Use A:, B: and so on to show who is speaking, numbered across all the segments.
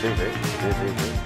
A: 네네. 네네네.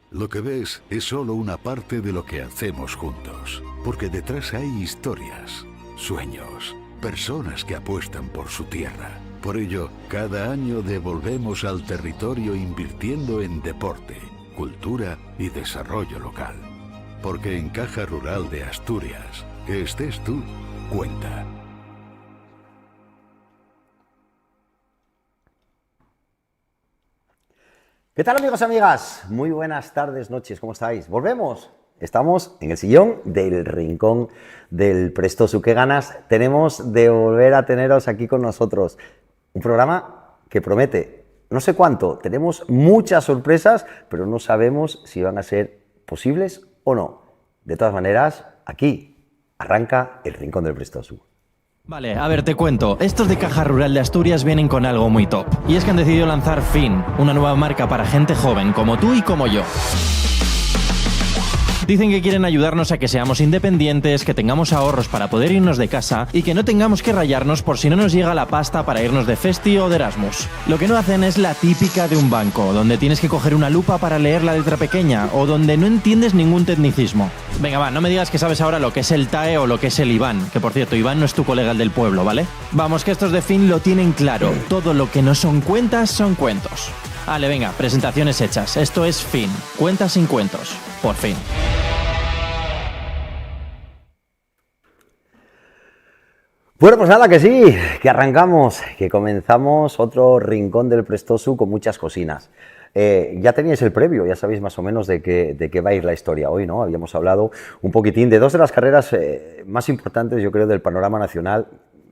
A: Lo que ves es solo una parte de lo que hacemos juntos, porque detrás hay historias, sueños, personas que apuestan por su tierra. Por ello, cada año devolvemos al territorio invirtiendo en deporte, cultura y desarrollo local. Porque en Caja Rural de Asturias, que estés tú, cuenta.
B: ¿Qué tal, amigos y amigas? Muy buenas tardes, noches, ¿cómo estáis? Volvemos. Estamos en el sillón del Rincón del Prestosu. ¿Qué ganas tenemos de volver a teneros aquí con nosotros? Un programa que promete no sé cuánto. Tenemos muchas sorpresas, pero no sabemos si van a ser posibles o no. De todas maneras, aquí arranca el Rincón del Prestosu.
C: Vale, a ver, te cuento. Estos de Caja Rural de Asturias vienen con algo muy top. Y es que han decidido lanzar Fin, una nueva marca para gente joven como tú y como yo. Dicen que quieren ayudarnos a que seamos independientes, que tengamos ahorros para poder irnos de casa y que no tengamos que rayarnos por si no nos llega la pasta para irnos de festi o de Erasmus. Lo que no hacen es la típica de un banco, donde tienes que coger una lupa para leer la letra pequeña o donde no entiendes ningún tecnicismo. Venga, va, no me digas que sabes ahora lo que es el TAE o lo que es el IBAN, que por cierto, Iván no es tu colega el del pueblo, ¿vale? Vamos, que estos de Fin lo tienen claro. Todo lo que no son cuentas son cuentos. Vale, venga, presentaciones hechas. Esto es Fin. Cuentas sin cuentos. Por fin.
B: Bueno, pues nada, que sí, que arrancamos, que comenzamos otro Rincón del Prestosu con muchas cocinas. Ya teníais el previo, ya sabéis más o menos de qué va a ir la historia hoy, ¿no? Habíamos hablado un poquitín de dos de las carreras más importantes, yo creo, del panorama nacional,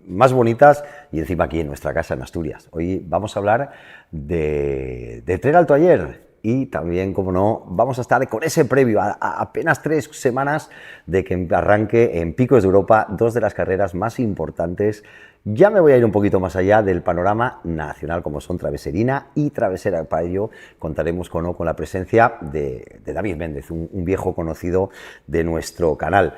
B: más bonitas, y encima aquí en nuestra casa, en Asturias. Hoy vamos a hablar de Trail Alto Ayer. Y también, como no, vamos a estar con ese previo a apenas 3 semanas de que arranque en Picos de Europa dos de las carreras más importantes. Ya me voy a ir un poquito más allá del panorama nacional, como son Traveserina y Travesera. Para ello contaremos con la presencia de David Méndez, un viejo conocido de nuestro canal.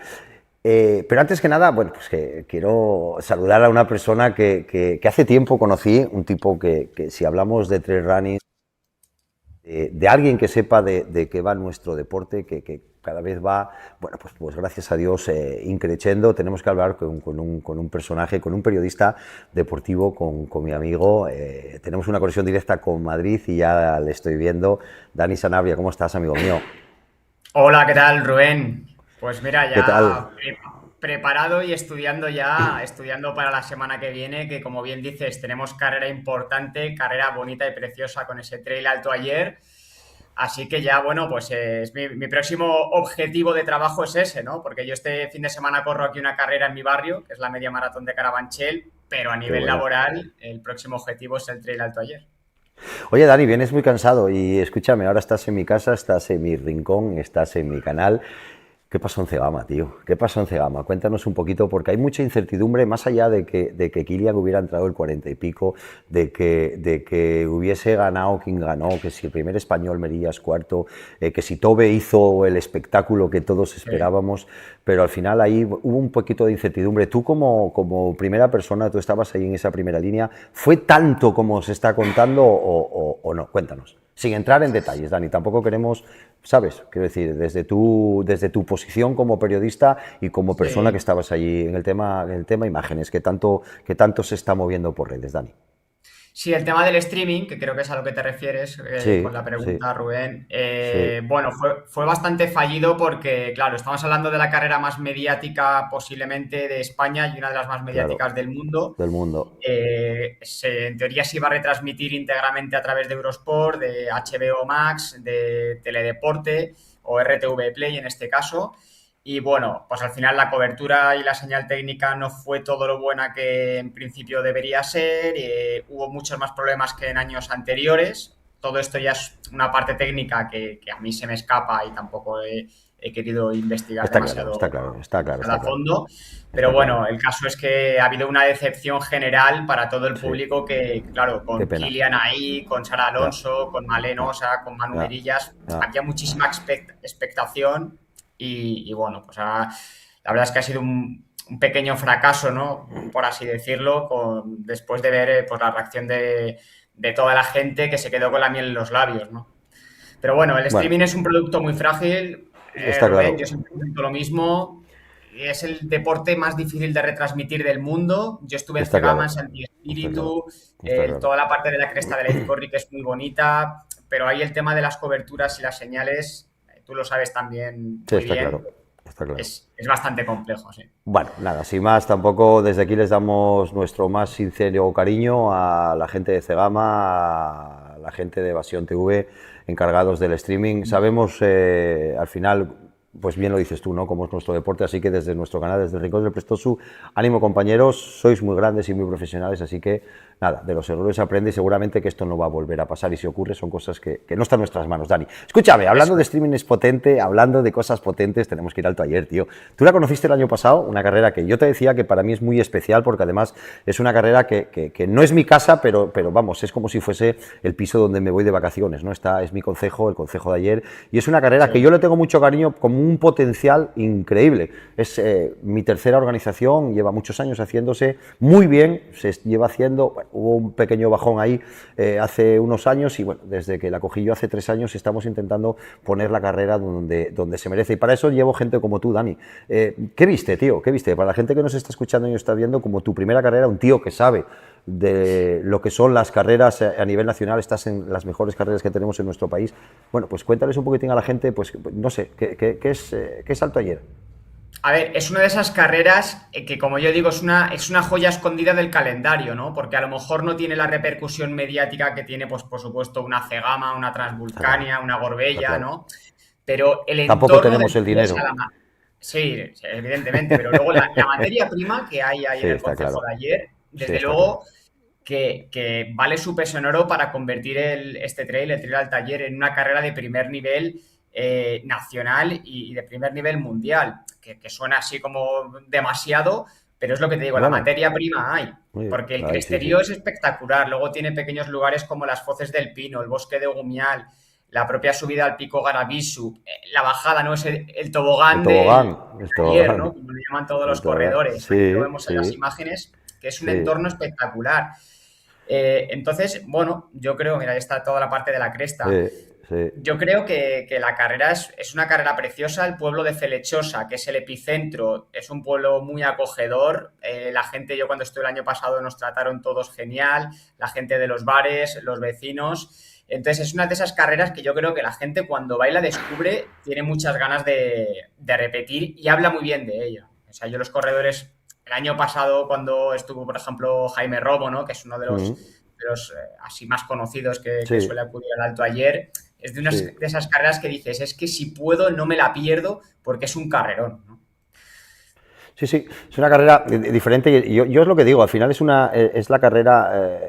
B: Pero antes que nada, bueno, pues que quiero saludar a una persona que hace tiempo conocí, un tipo que si hablamos de trail running, de alguien que sepa de qué va nuestro deporte, que cada vez va, bueno, pues gracias a Dios, increciendo. Tenemos que hablar con un personaje, con un periodista deportivo, con mi amigo. Tenemos una conexión directa con Madrid y ya le estoy viendo. Dani Sanabria, ¿cómo estás, amigo mío?
D: Hola, ¿qué tal, Rubén? Pues mira,
B: ¿Qué tal?
D: ya preparado y estudiando estudiando para la semana que viene, que como bien dices, tenemos carrera importante, carrera bonita y preciosa con ese Trail Alto Ayer. Así que ya, bueno, pues es mi próximo objetivo de trabajo es ese, ¿no? Porque yo este fin de semana corro aquí una carrera en mi barrio, que es la media maratón de Carabanchel, pero a
B: Qué
D: nivel
B: bueno.
D: laboral el próximo objetivo es el Trail Alto Ayer.
B: Oye, Dani, vienes muy cansado y escúchame, ahora estás en mi casa, estás en mi rincón, estás en mi canal. ¿Qué pasó en Cegama, tío? ¿Qué pasó en Cegama? Cuéntanos un poquito, porque hay mucha incertidumbre, más allá de que Kilian hubiera entrado el 40 y pico, de que hubiese ganado quien ganó, que si el primer español Merillas cuarto, que si Tobe hizo el espectáculo que todos esperábamos, pero al final ahí hubo un poquito de incertidumbre. Tú como primera persona, tú estabas ahí en esa primera línea, ¿fue tanto como se está contando o no? Cuéntanos. Sin entrar en detalles, Dani, tampoco queremos, ¿sabes? Quiero decir, desde tu posición como periodista y como persona que
D: Sí.
B: estabas allí en el tema imágenes, que tanto se está moviendo por redes, Dani.
D: Sí, el tema del streaming, que creo que es a lo que te refieres con
B: Sí,
D: la
B: sí,
D: pregunta, Rubén,
B: sí,
D: bueno, fue bastante fallido porque, claro, estamos hablando de la carrera más mediática posiblemente de España y una de las más
B: claro,
D: mediáticas del mundo.
B: del mundo.
D: En teoría se iba a retransmitir íntegramente a través de Eurosport, de HBO Max, de Teledeporte o RTV Play en este caso. Y bueno, pues al final la cobertura y la señal técnica no fue todo lo buena que en principio debería ser. Hubo muchos más problemas que en años anteriores. Todo esto ya es una parte técnica que a mí se me escapa y tampoco he querido investigar
B: Está claro,
D: demasiado,
B: está claro, está claro,
D: demasiado
B: está
D: a
B: claro,
D: fondo. Pero
B: está claro.
D: bueno, el caso es que ha habido una decepción general para todo el
B: Sí,
D: público que, claro,
B: qué
D: con
B: pena.
D: Kilian ahí, con Sara
B: Ya,
D: Alonso, con
B: ya,
D: Malenosa, con Manu
B: ya,
D: Merillas,
B: ya,
D: había muchísima expectación y bueno, pues la verdad es que ha sido un pequeño fracaso, ¿no? Por así decirlo, después de ver pues, la reacción de toda la gente que se quedó con la miel en los labios, ¿no? Pero bueno, el
B: Bueno,
D: streaming es un producto muy frágil.
B: está
D: Rubén,
B: claro,
D: yo siempre comento lo mismo. Es el deporte más difícil de retransmitir del mundo. Yo estuve en
B: está
D: Cegama, en
B: claro,
D: Santi
B: está claro,
D: Espíritu,
B: está claro.
D: toda la parte de la cresta de Lake Corric es muy bonita, pero ahí el tema de las coberturas y las señales, tú lo sabes también
B: Sí,
D: muy
B: está
D: bien,
B: claro, está claro.
D: es bastante complejo, sí.
B: Bueno, nada, sin más, tampoco desde aquí les damos nuestro más sincero cariño a la gente de Cegama, a la gente de Evasión TV, encargados del streaming. Sabemos, al final, pues bien lo dices tú, ¿no? Cómo es nuestro deporte, así que desde nuestro canal, desde el Rincón del Prestosu, ánimo compañeros, sois muy grandes y muy profesionales, así que nada, de los errores se aprende y seguramente que esto no va a volver a pasar y si ocurre son cosas que no están en nuestras manos, Dani. Escúchame, hablando de streaming es potente, hablando de cosas potentes, tenemos que ir al taller, tío. Tú la conociste el año pasado, una carrera que yo te decía que para mí es muy especial porque además es una carrera que no es mi casa, pero vamos, es como si fuese el piso donde me voy de vacaciones, ¿no? Es mi concejo, el concejo de ayer, y es una carrera que yo le tengo mucho cariño, como un potencial increíble. Es mi tercera organización, lleva muchos años haciéndose muy bien, se lleva haciendo, bueno, hubo un pequeño bajón ahí hace unos años y bueno, desde que la cogí yo hace 3 años estamos intentando poner la carrera donde se merece y para eso llevo gente como tú, Dani. ¿Qué viste, tío? ¿Qué viste? Para la gente que nos está escuchando y nos está viendo como tu primera carrera, un tío que sabe de lo que son las carreras a nivel nacional, estás en las mejores carreras que tenemos en nuestro país. Bueno, pues cuéntales un poquitín a la gente, pues no sé, ¿qué es Alto Ayer?
D: A ver, es una de esas carreras que, como yo digo, es una joya escondida del calendario, ¿no? Porque a lo mejor no tiene la repercusión mediática que tiene, pues, por supuesto, una Cegama, una Transvulcania, una
B: Está
D: Gorbella,
B: claro.
D: ¿no? Pero el
B: Tampoco
D: entorno del
B: tenemos el
D: Tour de
B: dinero.
D: Salamanca. Sí, sí, evidentemente, pero luego la materia prima que hay ahí
B: Sí,
D: en el
B: está
D: concejo
B: claro.
D: de ayer,
B: Sí,
D: desde
B: está claro.
D: luego que vale su peso en oro para convertir este trail, el Trail al Taller, en una carrera de primer nivel nacional y de primer nivel mundial, que suena así como demasiado, pero es lo que te digo, la
B: Bueno,
D: materia prima hay,
B: muy bien.
D: porque el
B: Ay, sí,
D: cresterío
B: sí.
D: es espectacular, luego tiene pequeños lugares como las Foces del Pino, el Bosque de Gumial, la propia subida al Pico Garabisu, la bajada, ¿no? Es el
B: El
D: tobogán del
B: tobogán, el
D: taller, ¿no?
B: tobogán,
D: Como le llaman todos
B: el
D: los
B: tobogán.
D: corredores. Aquí lo
B: Sí,
D: vemos en las
B: sí,
D: imágenes, que es un
B: sí.
D: entorno espectacular. Entonces, bueno, yo creo, mira, ahí está toda la parte de la cresta.
B: Sí, sí.
D: Yo creo que la carrera es una carrera preciosa. El pueblo de Felechosa, que es el epicentro, es un pueblo muy acogedor. La gente, yo cuando estuve el año pasado nos trataron todos genial, la gente de los bares, los vecinos. Entonces es una de esas carreras que yo creo que la gente cuando va y la descubre tiene muchas ganas de repetir y habla muy bien de ella. O sea, yo los corredores, el año pasado cuando estuvo, por ejemplo, Jaime Robo, ¿no? Que es uno de
B: Mm,
D: los así más conocidos que
B: sí,
D: suele acudir al Alto Ayer, es de
B: sí.
D: esas carreras que dices, es que si puedo no me la pierdo porque es un carrerón, ¿no?
B: Sí, sí, es una carrera diferente y yo es lo que digo, al final es la carrera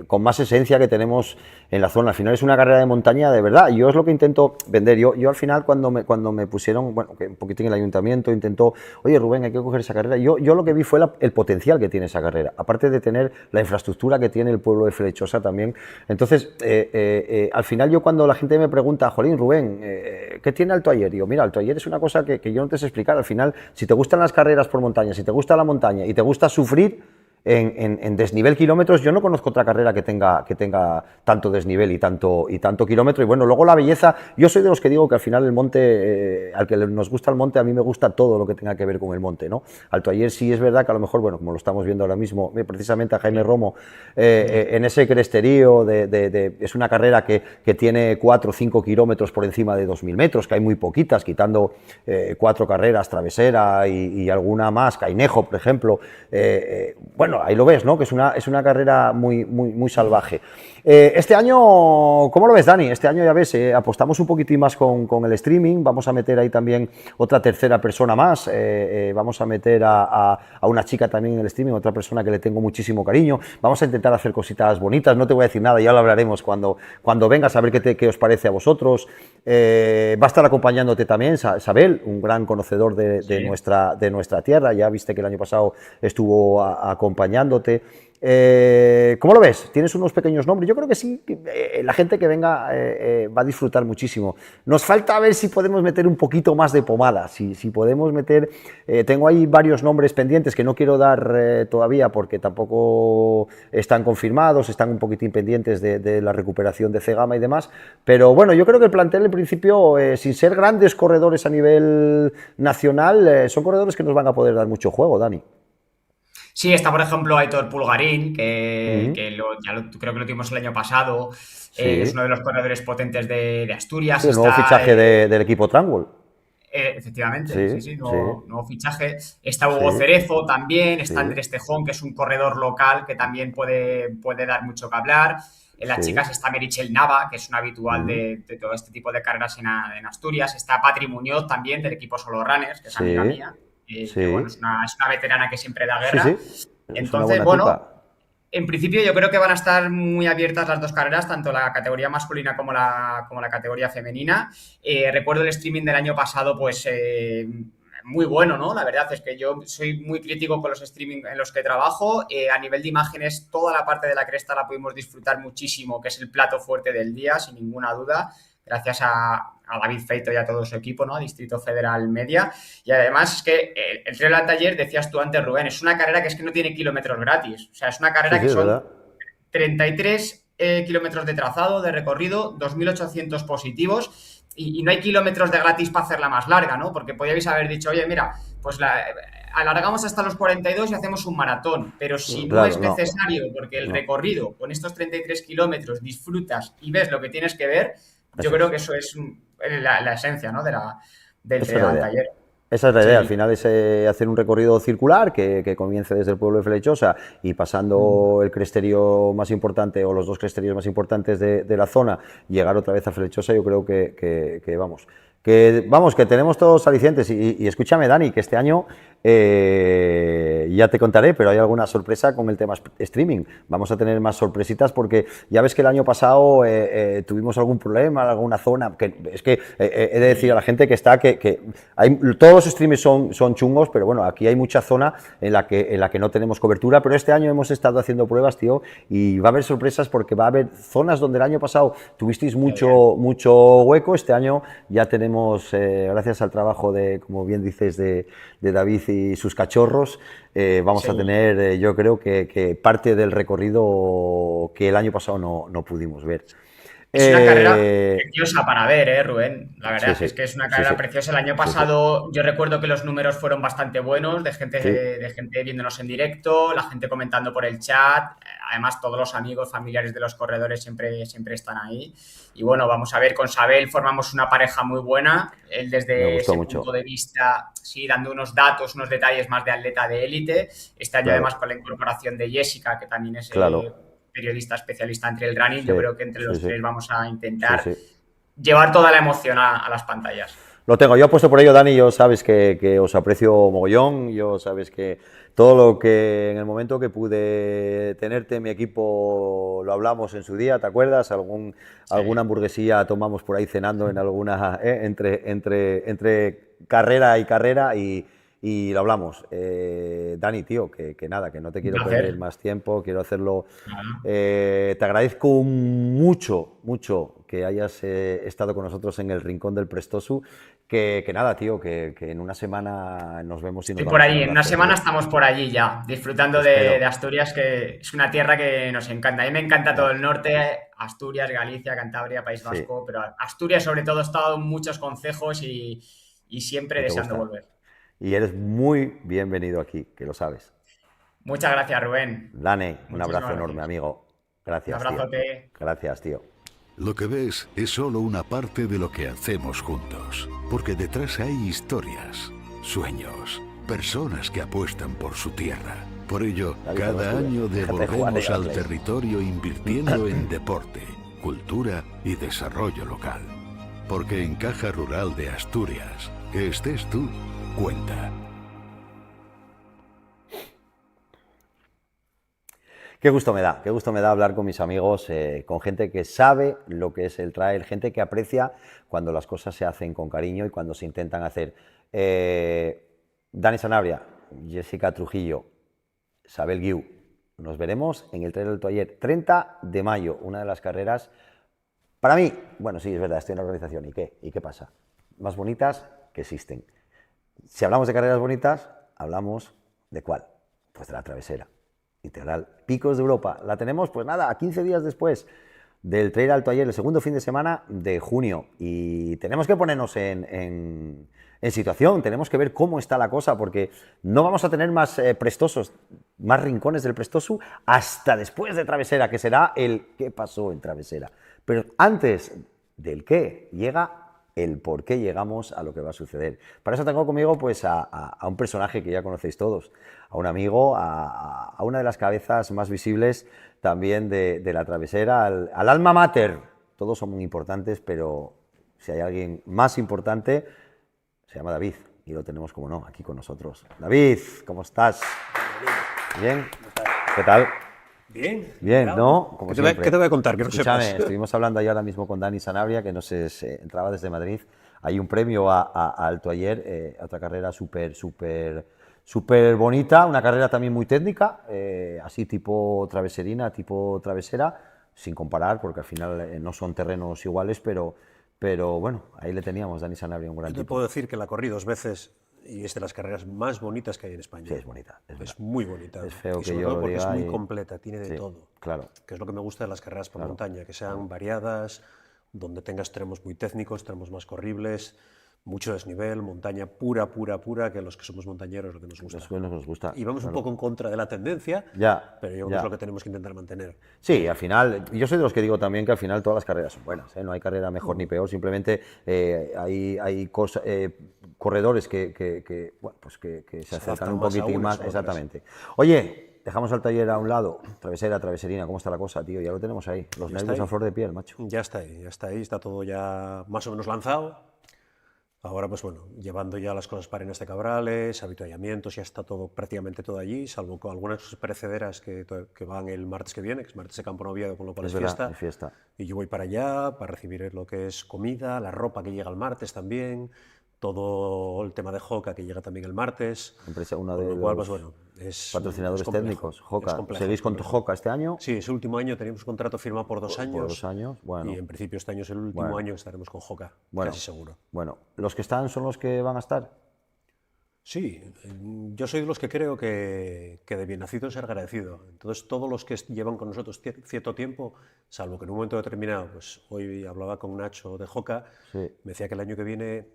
B: con más esencia que tenemos en la zona, al final es una carrera de montaña de verdad, y yo es lo que intento vender, yo al final cuando me pusieron, bueno, que un poquitín el ayuntamiento intentó, oye Rubén, hay que coger esa carrera, yo lo que vi fue el potencial que tiene esa carrera, aparte de tener la infraestructura que tiene el pueblo de Flechosa también, entonces al final yo cuando la gente me pregunta, jolín Rubén, ¿qué tiene Alto Ayer? Digo, mira, Alto Ayer es una cosa que yo no te sé explicar, al final si te gustan las carreras por montaña, si te gusta la montaña y te gusta sufrir en desnivel kilómetros, yo no conozco otra carrera que tenga tanto desnivel y tanto kilómetro. Y bueno, luego la belleza, yo soy de los que digo que al final el monte, al que nos gusta el monte, a mí me gusta todo lo que tenga que ver con el monte, ¿no? Alto Ayer sí es verdad que a lo mejor, bueno, como lo estamos viendo ahora mismo, precisamente a Jaime Romo, en ese cresterío, es una carrera que tiene 4 o 5 kilómetros por encima de 2000 metros, que hay muy poquitas, quitando 4 carreras, Travesera y alguna más, Cainejo, por ejemplo. Bueno, ahí lo ves, ¿no? Que es una carrera muy salvaje. Este año, ¿cómo lo ves, Dani? Este año, ya ves, apostamos un poquitín más con el streaming, vamos a meter ahí también otra tercera persona más, vamos a meter a una chica también en el streaming, otra persona que le tengo muchísimo cariño, vamos a intentar hacer cositas bonitas, no te voy a decir nada, ya lo hablaremos cuando vengas, a ver qué os parece a vosotros. Va a estar acompañándote también Sabel, un gran conocedor de nuestra tierra, ya viste que el año pasado estuvo acompañándote. ¿Cómo lo ves? ¿Tienes unos pequeños nombres? Yo creo que sí, la gente que venga va a disfrutar muchísimo. Nos falta ver si podemos meter un poquito más de pomada, si podemos meter... tengo ahí varios nombres pendientes que no quiero dar todavía porque tampoco están confirmados, están un poquitín pendientes de la recuperación de Cegama y demás, pero bueno, yo creo que el plantel en principio, sin ser grandes corredores a nivel nacional, son corredores que nos van a poder dar mucho juego, Dani.
D: Sí, está por ejemplo Aitor Pulgarín, creo que lo tuvimos el año pasado, es
B: Sí,
D: uno de los corredores potentes de Asturias.
B: sí, el nuevo
D: Está,
B: fichaje del equipo Trangwall.
D: efectivamente,
B: Sí,
D: sí,
B: sí,
D: nuevo fichaje. Está Hugo
B: sí,
D: Cerezo también, está
B: sí,
D: Andrés Tejón, que es un corredor local que también puede dar mucho que hablar. En las
B: sí.
D: chicas está Merichel Nava, que es un habitual de todo este tipo de carreras en Asturias. Está Patri Muñoz también, del equipo Solo Runners, que es amiga
B: Sí,
D: mía, que bueno,
B: sí,
D: es una veterana que siempre da
B: sí,
D: guerra.
B: sí, es una
D: Entonces,
B: buena
D: bueno,
B: tipa.
D: en principio yo creo que van a estar muy abiertas las dos carreras, tanto la categoría masculina como la categoría femenina. Recuerdo el streaming del año pasado, pues muy bueno, ¿no? La verdad es que yo soy muy crítico con los streaming en los que trabajo. A nivel de imágenes, toda la parte de la cresta la pudimos disfrutar muchísimo, que es el plato fuerte del día, sin ninguna duda. Gracias a David Feito y a todo su equipo, ¿no? A Distrito Federal Media. Y además es que el Trail al Taller, decías tú antes, Rubén, es una carrera que es que no tiene kilómetros gratis. O sea, es una
B: Sí,
D: carrera
B: sí,
D: que
B: es
D: son
B: verdad.
D: 33 kilómetros de trazado, de recorrido, 2.800 positivos y no hay kilómetros de gratis para hacerla más larga, ¿no? Porque podíais haber dicho, oye, mira, pues alargamos hasta los 42 y hacemos un maratón, pero si no
B: Claro,
D: es
B: no,
D: necesario, porque el
B: no,
D: recorrido con estos 33 kilómetros disfrutas y ves lo que tienes que ver, yo
B: eso
D: creo
B: es.
D: que eso es la esencia, ¿no? Del
B: Esa es la
D: Trial
B: idea.
D: Taller.
B: Esa es la idea, al
D: Sí.
B: final es hacer un recorrido circular que comience desde el pueblo de Flechosa y pasando el cresterío más importante o los dos cresterios más importantes de la zona, llegar otra vez a Flechosa. Yo creo que tenemos todos alicientes y escúchame, Dani, que este año ya te contaré, pero hay alguna sorpresa con el tema streaming. Vamos a tener más sorpresitas porque ya ves que el año pasado tuvimos algún problema en alguna zona, que es que he de decir a la gente que todos los streams son chungos, pero bueno, aquí hay mucha zona en la que no tenemos cobertura, pero este año hemos estado haciendo pruebas, tío, y va a haber sorpresas porque va a haber zonas donde el año pasado tuvisteis mucho hueco. Este año ya tenemos, gracias al trabajo como bien dices, de David y sus cachorros, vamos a
D: Sí.
B: tener, yo creo que parte del recorrido que el año pasado no pudimos ver.
D: Es una carrera preciosa para ver, Rubén. La
B: Sí,
D: verdad
B: sí,
D: es que es una
B: sí,
D: carrera
B: sí,
D: preciosa. El año
B: sí, sí,
D: pasado yo recuerdo que los números fueron bastante buenos,
B: sí.
D: de gente viéndonos en directo, la gente comentando por el chat. Además, todos los amigos, familiares de los corredores siempre están ahí. Y bueno, vamos a ver, con Sabel formamos una pareja muy buena. Él
B: Me
D: desde
B: gustó
D: ese punto
B: mucho,
D: de vista, sí, dando unos datos, unos detalles más de atleta de élite. Este año además
B: claro,
D: con la incorporación de Jessica, que también es
B: claro,
D: periodista especialista entre el running,
B: sí,
D: yo creo que entre
B: sí,
D: los
B: sí,
D: tres vamos a
B: sí,
D: intentar
B: sí.
D: llevar toda la emoción a las pantallas.
B: Lo tengo, yo apuesto por ello, Dani, yo sabes que os aprecio mogollón, yo sabes que todo lo que en el momento que pude tenerte en mi equipo lo hablamos en su día, ¿te acuerdas?
D: Sí,
B: Alguna hamburguesía tomamos por ahí cenando en alguna, entre carrera y carrera y lo hablamos. Dani, tío, que nada, que no te
D: un
B: quiero perder
D: placer.
B: más tiempo, quiero hacerlo.
D: Nada.
B: Te agradezco mucho que hayas estado con nosotros en el Rincón del Prestosu. Que nada, tío, que en una semana nos vemos y nos
D: Estoy por
B: damos un
D: allí, en una
B: abrazo,
D: semana
B: tío.
D: estamos por allí ya,
B: Te
D: disfrutando de
B: espero.
D: Asturias, que es una tierra que nos encanta. A mí me encanta todo
B: Ya,
D: el norte, Asturias, Galicia, Cantabria, País
B: sí,
D: Vasco, pero Asturias sobre todo he estado en muchos concejos y siempre
B: y te
D: deseando
B: gusta.
D: volver.
B: Y eres muy bienvenido aquí, que lo sabes.
D: Muchas gracias, Rubén.
B: Dane, un abrazo
D: Muchísimas
B: enorme,
D: gracias.
B: amigo.
D: Un
B: Gracias, tío.
D: abrazote.
B: Gracias, tío.
A: Lo que ves es solo una parte de lo que hacemos juntos, porque detrás hay historias, sueños, personas que apuestan por su tierra. Por ello,
B: David,
A: cada
B: Alba,
A: año
B: déjate de jugar,
A: devolvemos al
B: Heracles.
A: territorio invirtiendo en deporte, cultura y desarrollo local. Porque en Caja Rural de Asturias, que estés tú, cuenta.
B: Qué gusto me da hablar con mis amigos, con gente que sabe lo que es el trail, gente que aprecia cuando las cosas se hacen con cariño y cuando se intentan hacer. Dani Sanabria, Jessica Trujillo, Sabel Guiu, nos veremos en el Trail Alto Ayer, 30 de mayo, una de las carreras, para mí, bueno, sí, es verdad, estoy en la organización, ¿y qué? ¿Y qué pasa? Más bonitas que existen. Si hablamos de carreras bonitas, hablamos ¿de cuál? Pues de la Travesera Integral Picos de Europa. La tenemos, pues nada, a 15 días después del Trail Alto Ayer, el segundo fin de semana de junio, y tenemos que ponernos en situación, tenemos que ver cómo está la cosa, porque no vamos a tener más prestosos, más rincones del Prestosu hasta después de Travesera, que será el qué pasó en Travesera. Pero antes del qué, llega el por qué llegamos a lo que va a suceder. Para eso tengo conmigo pues, a un personaje que ya conocéis todos, a un amigo, a una de las cabezas más visibles también de la Travesera, al alma mater. Todos son muy importantes, pero si hay alguien más importante, se llama David, y lo tenemos, como no, aquí con nosotros. David, ¿cómo estás? ¿Bien? ¿Qué tal?
E: Bien.
B: Bien, ¿no? Como
E: ¿Qué te voy a contar? Que no
B: Escúchame,
E: sepas.
B: estuvimos hablando ahí ahora mismo con Dani Sanabria, que nos entraba desde Madrid. Hay un premio a Alto Ayer, otra carrera súper bonita, una carrera también muy técnica, así tipo traveserina, tipo travesera, sin comparar, porque al final no son terrenos iguales, pero bueno, ahí le teníamos, Dani Sanabria, un gran
E: Yo te
B: tipo.
E: puedo decir que la corrí 2 veces y es de las carreras más bonitas que hay en España.
B: Sí, es bonita.
E: Es muy bonita.
B: Es feo
E: y
B: que
E: sobre
B: yo
E: todo
B: lo
E: porque
B: diga
E: es muy
B: y-
E: completa, tiene de
B: Sí,
E: todo.
B: claro.
E: Que es lo que me gusta de las carreras por montaña, que sean variadas, donde tengas tramos muy técnicos, tramos más corribles, mucho desnivel, montaña pura, que los que somos montañeros lo que nos gusta.
B: Eso es lo que nos gusta.
E: Y vamos un
B: claro.
E: poco en contra de la tendencia,
B: Ya,
E: pero yo creo que
B: ya.
E: es lo que tenemos que intentar mantener.
B: Sí, al final, yo soy de los que digo también que al final todas las carreras son buenas, ¿eh? No hay carrera mejor ni peor, simplemente hay corredores bueno, pues que se acercan
E: adaptan
B: un
E: más a
B: poquitín
E: unas
B: más,
E: u otras.
B: exactamente. Oye, dejamos al taller a un lado, traveserina, ¿cómo está la cosa, tío? Ya lo tenemos ahí, los
E: Ya está
B: nervios
E: ahí.
B: a flor de piel, macho.
E: Ya está ahí, está todo ya más o menos lanzado. Ahora, pues bueno, llevando ya las cosas para Inés de Cabrales, habituallamientos, ya está todo, prácticamente todo allí, salvo con algunas cosas perecederas que van el martes que viene, que es martes de Campo Noviedo, con lo cual
B: Es
E: es
B: verdad,
E: fiesta.
B: es fiesta.
E: Y yo voy para allá para recibir lo que es comida, la ropa que llega el martes también, todo el tema de Joca que llega también el martes.
B: Empresa, uno
E: Con
B: de
E: lo cual,
B: los
E: pues bueno, es
B: patrocinadores
E: complejo,
B: técnicos,
E: es
B: Joca.
E: complejo,
B: ¿Seguís
E: es
B: con
E: complejo.
B: Joca este año?
E: Sí, ese último año teníamos un contrato firmado por 2 años.
B: Por 2 años, bueno.
E: Y en principio este año es el último
B: Bueno.
E: año que estaremos con Joca,
B: Bueno.
E: casi seguro.
B: Bueno, ¿los que están son los que van a estar?
E: Sí, yo soy de los que creo que de bien nacido es agradecido. Entonces, todos los que llevan con nosotros cierto tiempo, salvo que en un momento determinado, pues hoy hablaba con Nacho de Joca,
B: Sí.
E: me decía que el año que viene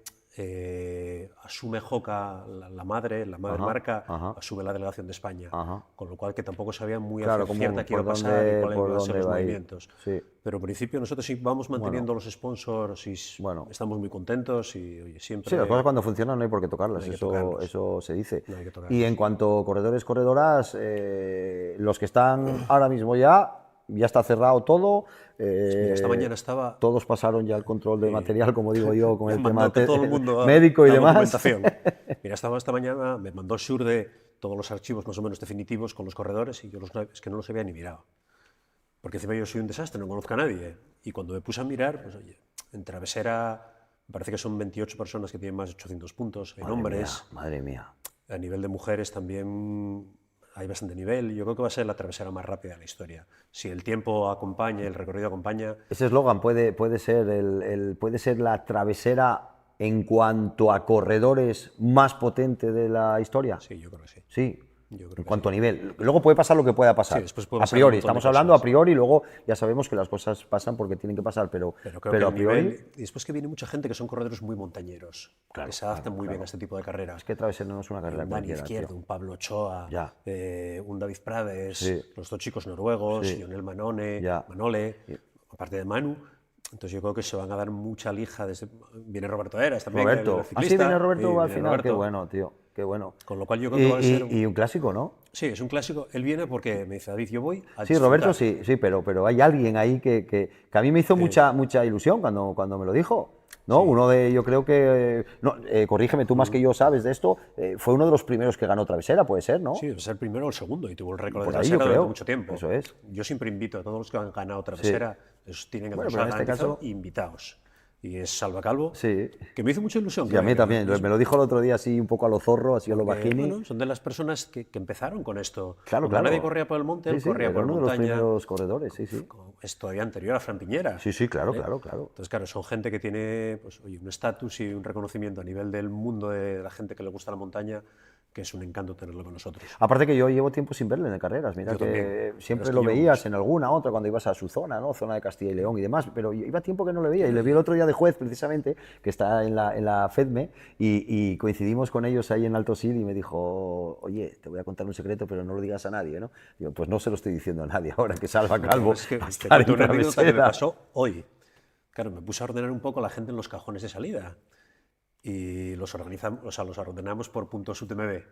E: asume Joca, la madre
B: Ajá,
E: marca,
B: ajá.
E: asume la delegación de España.
B: Ajá.
E: Con lo cual que tampoco sabía muy
B: Claro,
E: a ciencia cierta qué iba a
B: por
E: pasar
B: dónde-
E: y cuáles
B: por
E: iban a ser
B: dónde
E: los
B: va a ir.
E: movimientos.
B: Sí.
E: Pero en principio nosotros sí vamos manteniendo los sponsors y
B: Bueno.
E: estamos muy contentos y oye, siempre...
B: Sí, las cosas cuando funcionan no hay por qué tocarlas,
E: No hay que
B: eso,
E: tocarlas.
B: eso se dice.
E: No hay que tocarlas.
B: Y en cuanto a corredores, corredoras, los que están ahora mismo ya está cerrado todo.
E: Mira, esta mañana estaba...
B: Todos pasaron ya el control de material, como digo yo, con
E: Me
B: el
E: han
B: tema
E: mandado que todo el mundo
B: médico y
E: la
B: demás.
E: documentación. Mira, esta mañana me mandó Surde todos los archivos más o menos definitivos con los corredores y yo es que no los había ni mirado. Porque encima yo soy un desastre, no conozco a nadie. Y cuando me puse a mirar, pues oye, en Travesera me parece que son 28 personas que tienen más de 800 puntos. En hombres,
B: Madre mía.
E: a nivel de mujeres también hay bastante nivel. Yo creo que va a ser la Travesera más rápida de la historia. Si el tiempo acompaña, el recorrido acompaña,
B: Ese eslogan puede ser puede ser la Travesera en cuanto a corredores más potente de la historia.
E: sí, yo creo que sí.
B: Sí,
E: Yo creo
B: en
E: que
B: cuanto a nivel. Luego puede pasar lo que pueda pasar.
E: Sí, después puede
B: a
E: pasar
B: priori,
E: un montón de
B: estamos hablando a
E: cosas.
B: priori, luego ya sabemos que las cosas pasan porque tienen que pasar, pero
E: Pero creo que
B: a
E: el
B: priori.
E: nivel... Y después que viene mucha gente que son corredores muy montañeros,
B: Claro,
E: que se adaptan muy bien a este tipo de carreras.
B: Es que Travesera no es una carrera
E: Un Dani
B: cualquiera,
E: Izquierdo,
B: tío.
E: un Pablo Ochoa,
B: Ya.
E: un David Prades,
B: Sí.
E: los 2 chicos noruegos,
B: Sí.
E: Lionel
B: Ya.
E: Manole, aparte de Manu. Entonces yo creo que se van a dar mucha lija. Viene Roberto Eras también,
B: Roberto.
E: el
B: Así
E: ciclista.
B: viene Roberto
E: Sí,
B: al
E: viene
B: final. Qué
E: Roberto.
B: bueno, tío. Qué bueno.
E: Con lo cual yo creo que va a ser...
B: Y un clásico, ¿no?
E: Sí, es un clásico. Él viene porque me dice, David, yo voy a
B: Sí,
E: disfrutar.
B: Roberto sí, pero hay alguien ahí que a mí me hizo mucha ilusión cuando me lo dijo. ¿No? Uno de, yo creo que, no, corrígeme, tú más que yo sabes de esto, fue uno de los primeros que ganó Travesera, puede ser, ¿no?
E: Sí, es el primero o el segundo y tuvo el récord
B: Por
E: de
B: ahí yo
E: Travesera
B: creo.
E: durante mucho tiempo.
B: Eso es.
E: Yo siempre invito a todos los que han ganado Travesera, ellos tienen que
B: Bueno,
E: nos
B: pero en
E: han
B: este
E: garantizado
B: caso-
E: invitados. y es Salva Calvo,
B: Sí.
E: que me hizo mucha ilusión.
B: Y a mí también, me lo dijo el otro día así un poco a lo zorro, así a lo bajini.
E: Bueno, son de las personas que empezaron con esto.
B: Claro,
E: Cuando
B: claro.
E: nadie corría por el monte,
B: Sí,
E: él
B: sí,
E: corría
B: era
E: por
B: uno de los
E: montaña.
B: primeros corredores, sí, sí.
E: Es todavía anterior a Fran Piñera.
B: Sí, sí, claro,
E: ¿vale?
B: claro, claro.
E: Entonces, claro, son gente que tiene pues, oye, un estatus y un reconocimiento a nivel del mundo de la gente que le gusta la montaña, que es un encanto tenerlo con nosotros.
B: Aparte que yo llevo tiempo sin verle en carreras, mira
E: Yo
B: que
E: también.
B: siempre
E: Pero es que
B: lo
E: llevo
B: veías
E: mucho.
B: en alguna otra cuando ibas a su zona, ¿no? Zona de Castilla y León y demás, pero iba tiempo que no le veía y le vi el otro día de juez precisamente, que está en la FEDME y coincidimos con ellos ahí en Alto Sil y me dijo, oye, te voy a contar un secreto pero no lo digas a nadie, ¿no? Digo, pues no se lo estoy diciendo a nadie ahora que Salva Calvo
E: Es que
B: va a
E: te
B: estar en
E: cuento una anécdota que me
B: Travesera.
E: pasó hoy. Claro, me puse a ordenar un poco a la gente en los cajones de salida y los ordenamos por puntos UTMB.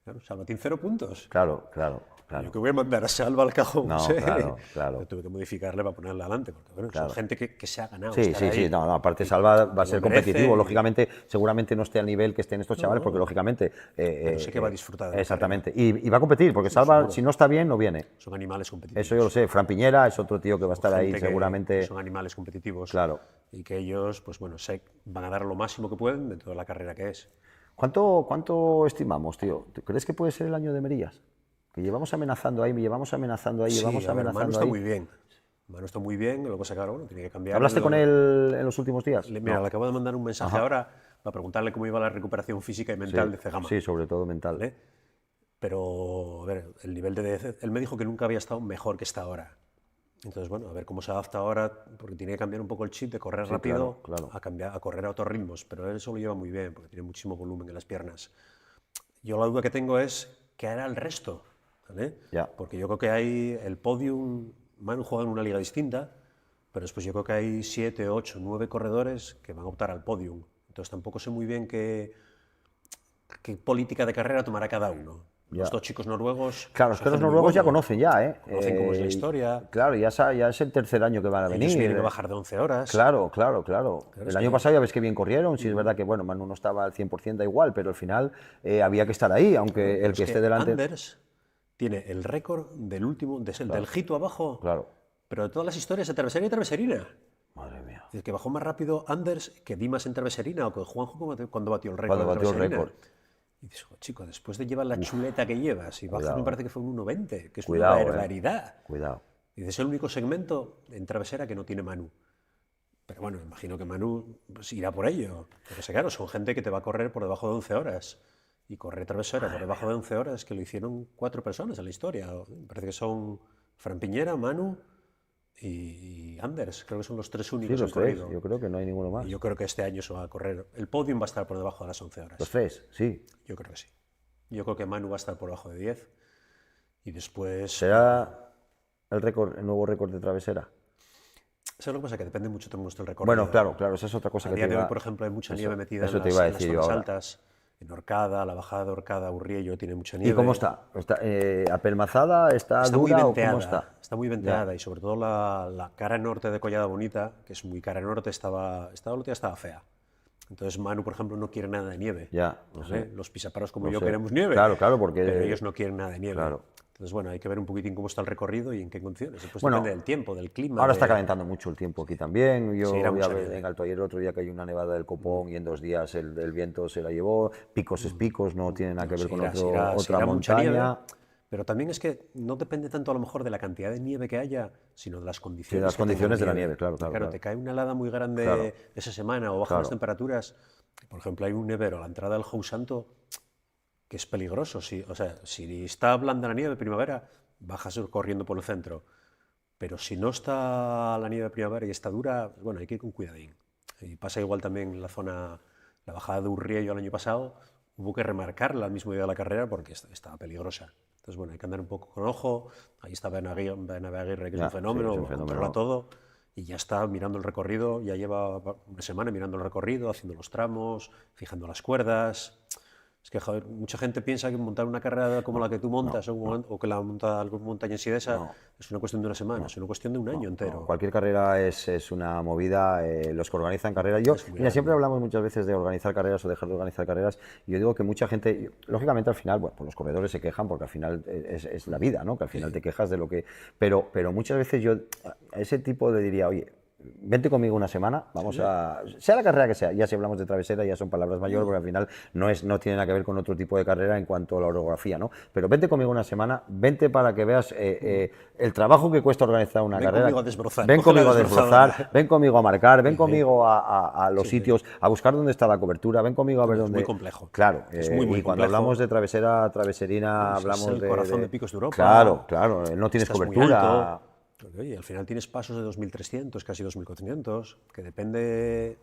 E: Claro, Salvatín 0 puntos.
B: Claro, claro,
E: Yo
B: claro.
E: que voy a mandar a Salva al cajón.
B: No,
E: sí.
B: claro, claro.
E: Yo tuve que modificarle para ponerle adelante, porque bueno,
B: Claro.
E: son gente que se ha ganado.
B: Sí,
E: estar
B: sí,
E: ahí.
B: sí, no, aparte Salva va a
E: lo
B: ser
E: merece
B: competitivo,
E: y-
B: lógicamente, seguramente no esté al nivel que estén estos chavales, porque lógicamente...
E: Pero sé que va a disfrutar de la
B: exactamente, y va a competir, porque Salva, si no está bien, no viene.
E: Son animales competitivos.
B: Eso yo lo sé, Fran Piñera es otro tío que va a estar ahí
E: Gente que
B: seguramente...
E: son animales competitivos.
B: Claro.
E: Y que ellos, pues bueno, van a dar lo máximo que pueden dentro de la carrera que es.
B: ¿Cuánto estimamos, tío? ¿Tú crees que puede ser el año de Merillas? Que llevamos amenazando ahí, llevamos amenazando ahí,
E: Sí,
B: llevamos
E: a ver, Manu
B: amenazando
E: está
B: ahí.
E: muy bien. Manu está muy bien, lo que pasa es que ahora, bueno, tiene que cambiar.
B: ¿Hablaste con él en los últimos días?
E: Mira,
B: No.
E: le acabo de mandar un mensaje ahora para preguntarle cómo iba la recuperación física y mental de Cegama.
B: Sí, sobre todo mental.
E: ¿Vale? Pero, a ver, el nivel de... Él me dijo que nunca había estado mejor que está ahora. Entonces, bueno, a ver cómo se adapta ahora, porque tiene que cambiar un poco el chip de correr
B: Sí,
E: rápido
B: claro.
E: a correr a otros ritmos, pero él eso lo lleva muy bien, porque tiene muchísimo volumen en las piernas. Yo la duda que tengo es, ¿qué hará el resto? ¿Vale?
B: Ya.
E: Porque yo creo que hay el podium, Manu juega en una liga distinta, pero después yo creo que hay 7, 8, 9 corredores que van a optar al podium. Entonces tampoco sé muy bien qué política de carrera tomará cada uno.
B: Ya.
E: Los dos chicos noruegos...
B: Claro, es
E: son
B: que los
E: gente muy
B: noruegos ya
E: buena.
B: conocen ya, ¿eh?
E: Conocen cómo es la historia.
B: Claro, ya es el tercer año que van a venir.
E: Ellos vienen a bajar de 11 horas.
B: Claro, claro, claro.
E: Claro,
B: El
E: es
B: año
E: que-
B: pasado ya ves que bien corrieron, sí es verdad que, bueno, Manu no estaba al 100% da igual, pero al final había que estar ahí, aunque
E: Pero
B: el
E: es
B: que esté delante...
E: Anders tiene el récord del último, del hito abajo,
B: Claro.
E: pero de todas las historias de Traveserina y Traveserina.
B: Madre mía.
E: Es decir, que bajó más rápido Anders que Dimas en Traveserina o que Juanjo cuando batió el récord.
B: Cuando
E: en
B: batió el
E: Traveserina.
B: récord.
E: Y dices, "Jo, chico, después de llevar la chuleta que llevas y bajas,
B: Cuidado.
E: me parece que fue un 1.20, que es
B: Cuidado,
E: una barbaridad.
B: Cuidado.
E: Y es el único segmento en Travesera que no tiene Manu. Pero bueno, imagino que Manu pues, irá por ello. Pero claro, son gente que te va a correr por debajo de 11 horas. Y correr Travesera por debajo de 11 horas, que lo hicieron 4 personas en la historia. Me parece que son Fran Piñera, Manu y Anders. Creo que son los 3
B: Sí,
E: únicos
B: los
E: que han
B: tres,
E: corrido.
B: yo creo que no hay ninguno más.
E: Y yo creo que este año se va a correr. El podium va a estar por debajo de las 11 horas.
B: Los tres, sí.
E: Yo creo que sí. Yo creo que Manu va a estar por debajo de 10. Y después...
B: ¿Será el nuevo récord de Travesera?
E: ¿Sabes lo que pasa? Que depende mucho de nuestro recorrido.
B: Bueno, claro, esa es otra cosa
E: A
B: que
E: día
B: te
E: de hoy,
B: iba...
E: por ejemplo, hay mucha
B: eso-
E: nieve metida
B: eso
E: en
B: te
E: las,
B: iba a
E: en las
B: decir yo
E: zonas
B: ahora.
E: altas. En Orcada, la bajada de Orcada, Urriello tiene mucha nieve.
B: ¿Y cómo está? ¿Está apelmazada? ¿Está,
E: Está muy
B: dura
E: venteada.
B: o cómo está?
E: Está muy venteada y sobre todo la cara norte de Collada Bonita, que es muy cara norte, estaba fea. Entonces Manu, por ejemplo, no quiere nada de nieve.
B: Ya, lo
E: ¿vale?
B: sé.
E: Los pisaparos como
B: Lo
E: yo
B: sé.
E: queremos nieve.
B: Claro, claro, porque-
E: Pero ellos no quieren nada de nieve.
B: Claro.
E: Entonces, bueno, hay que ver un poquitín cómo está el recorrido y en qué condiciones. Después
B: Bueno,
E: depende del tiempo, del clima.
B: Ahora está
E: de-
B: calentando mucho el tiempo aquí también. Yo
E: Sí, era mucha
B: ya
E: nieve.
B: en Alto Ayer el otro día cayó una nevada del copón y en 2 días el viento se la llevó. Picos es picos, no tiene nada que ver
E: Se
B: con
E: irá-
B: otro-
E: se irá- se
B: otra
E: irá mucha
B: montaña.
E: nieve, pero también es que no depende tanto a lo mejor de la cantidad de nieve que haya, sino de las condiciones.
B: Sí, de las
E: que tenga
B: condiciones de la nieve, claro,
E: Y
B: claro, claro.
E: te cae una helada muy grande
B: Claro.
E: esa semana o bajan
B: Claro.
E: las temperaturas. Por ejemplo, hay un nevero a la entrada del Jou Santo que es peligroso. O sea, si está blanda la nieve de primavera, bajas corriendo por el centro. Pero si no está la nieve de primavera y está dura, pues bueno, hay que ir con cuidadín. Y pasa igual también en la zona, la bajada de Urriello el año pasado, hubo que remarcarla al mismo día de la carrera porque estaba peligrosa. Entonces, bueno, hay que andar un poco con ojo. Ahí está Benavé Aguirre, que es
B: Ya,
E: un fenómeno,
B: sí, es un fenómeno.
E: controla todo. Y ya está mirando el recorrido, ya lleva una semana mirando el recorrido, haciendo los tramos, fijando las cuerdas. Es que, joder, mucha gente piensa que montar una carrera como la que tú montas o que la monta algún montañesía es una cuestión de una semana, es una cuestión de un año entero.
B: Cualquier carrera es una movida, los que organizan carreras. Mira, siempre hablamos muchas veces de organizar carreras o dejar de organizar carreras, y yo digo que mucha gente, lógicamente al final, bueno, pues los corredores se quejan porque al final es la vida, ¿no? Que al final te quejas de lo que... Pero muchas veces yo a ese tipo le diría, oye, vente conmigo una semana, vamos a... Sea la carrera que sea, ya si hablamos de travesera ya son palabras mayores, porque al final no tiene nada que ver con otro tipo de carrera en cuanto a la orografía, ¿no? Pero vente conmigo una semana, vente para que veas el trabajo que cuesta organizar una carrera.
E: Conmigo a desbrozar.
B: Ven conmigo a
E: desbrozadora.
B: desbrozar, ven conmigo a marcar, ven conmigo a los sitios, a buscar dónde está la cobertura, ven conmigo a ver dónde...
E: Es muy complejo.
B: Claro,
E: Es muy, muy
B: y cuando
E: complejo.
B: hablamos de traveserina, hablamos
E: es el corazón de Picos de Europa.
B: Claro, no tienes
E: Estás muy
B: cobertura.
E: alto, porque, oye, al final tienes pasos de 2.300, casi 2.400, que depende...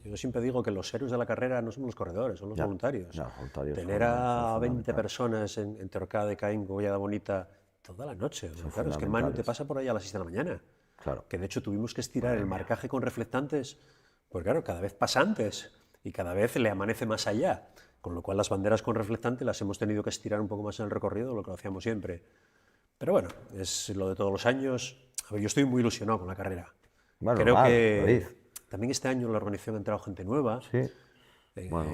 E: Yo siempre digo que los héroes de la carrera no son los corredores, son los voluntarios.
B: Ya, voluntarios
E: Tener
B: son
E: a 20
B: fundamentales.
E: personas en Torcada de Caín, Goya Bonita, toda la noche. Claro, es que Manu te
B: fundamentales.
E: pasa por ahí a las 6 de la mañana.
B: Claro.
E: Que de hecho tuvimos que estirar el marcaje con reflectantes, porque claro, cada vez pasa antes y cada vez le amanece más allá. Con lo cual las banderas con reflectante las hemos tenido que estirar un poco más en el recorrido de lo que lo hacíamos siempre. Pero bueno, es lo de todos los años. A ver, yo estoy muy ilusionado con la carrera.
B: Bueno,
E: Creo
B: normal,
E: que
B: David.
E: también este año en la organización ha entrado gente nueva.
B: Sí.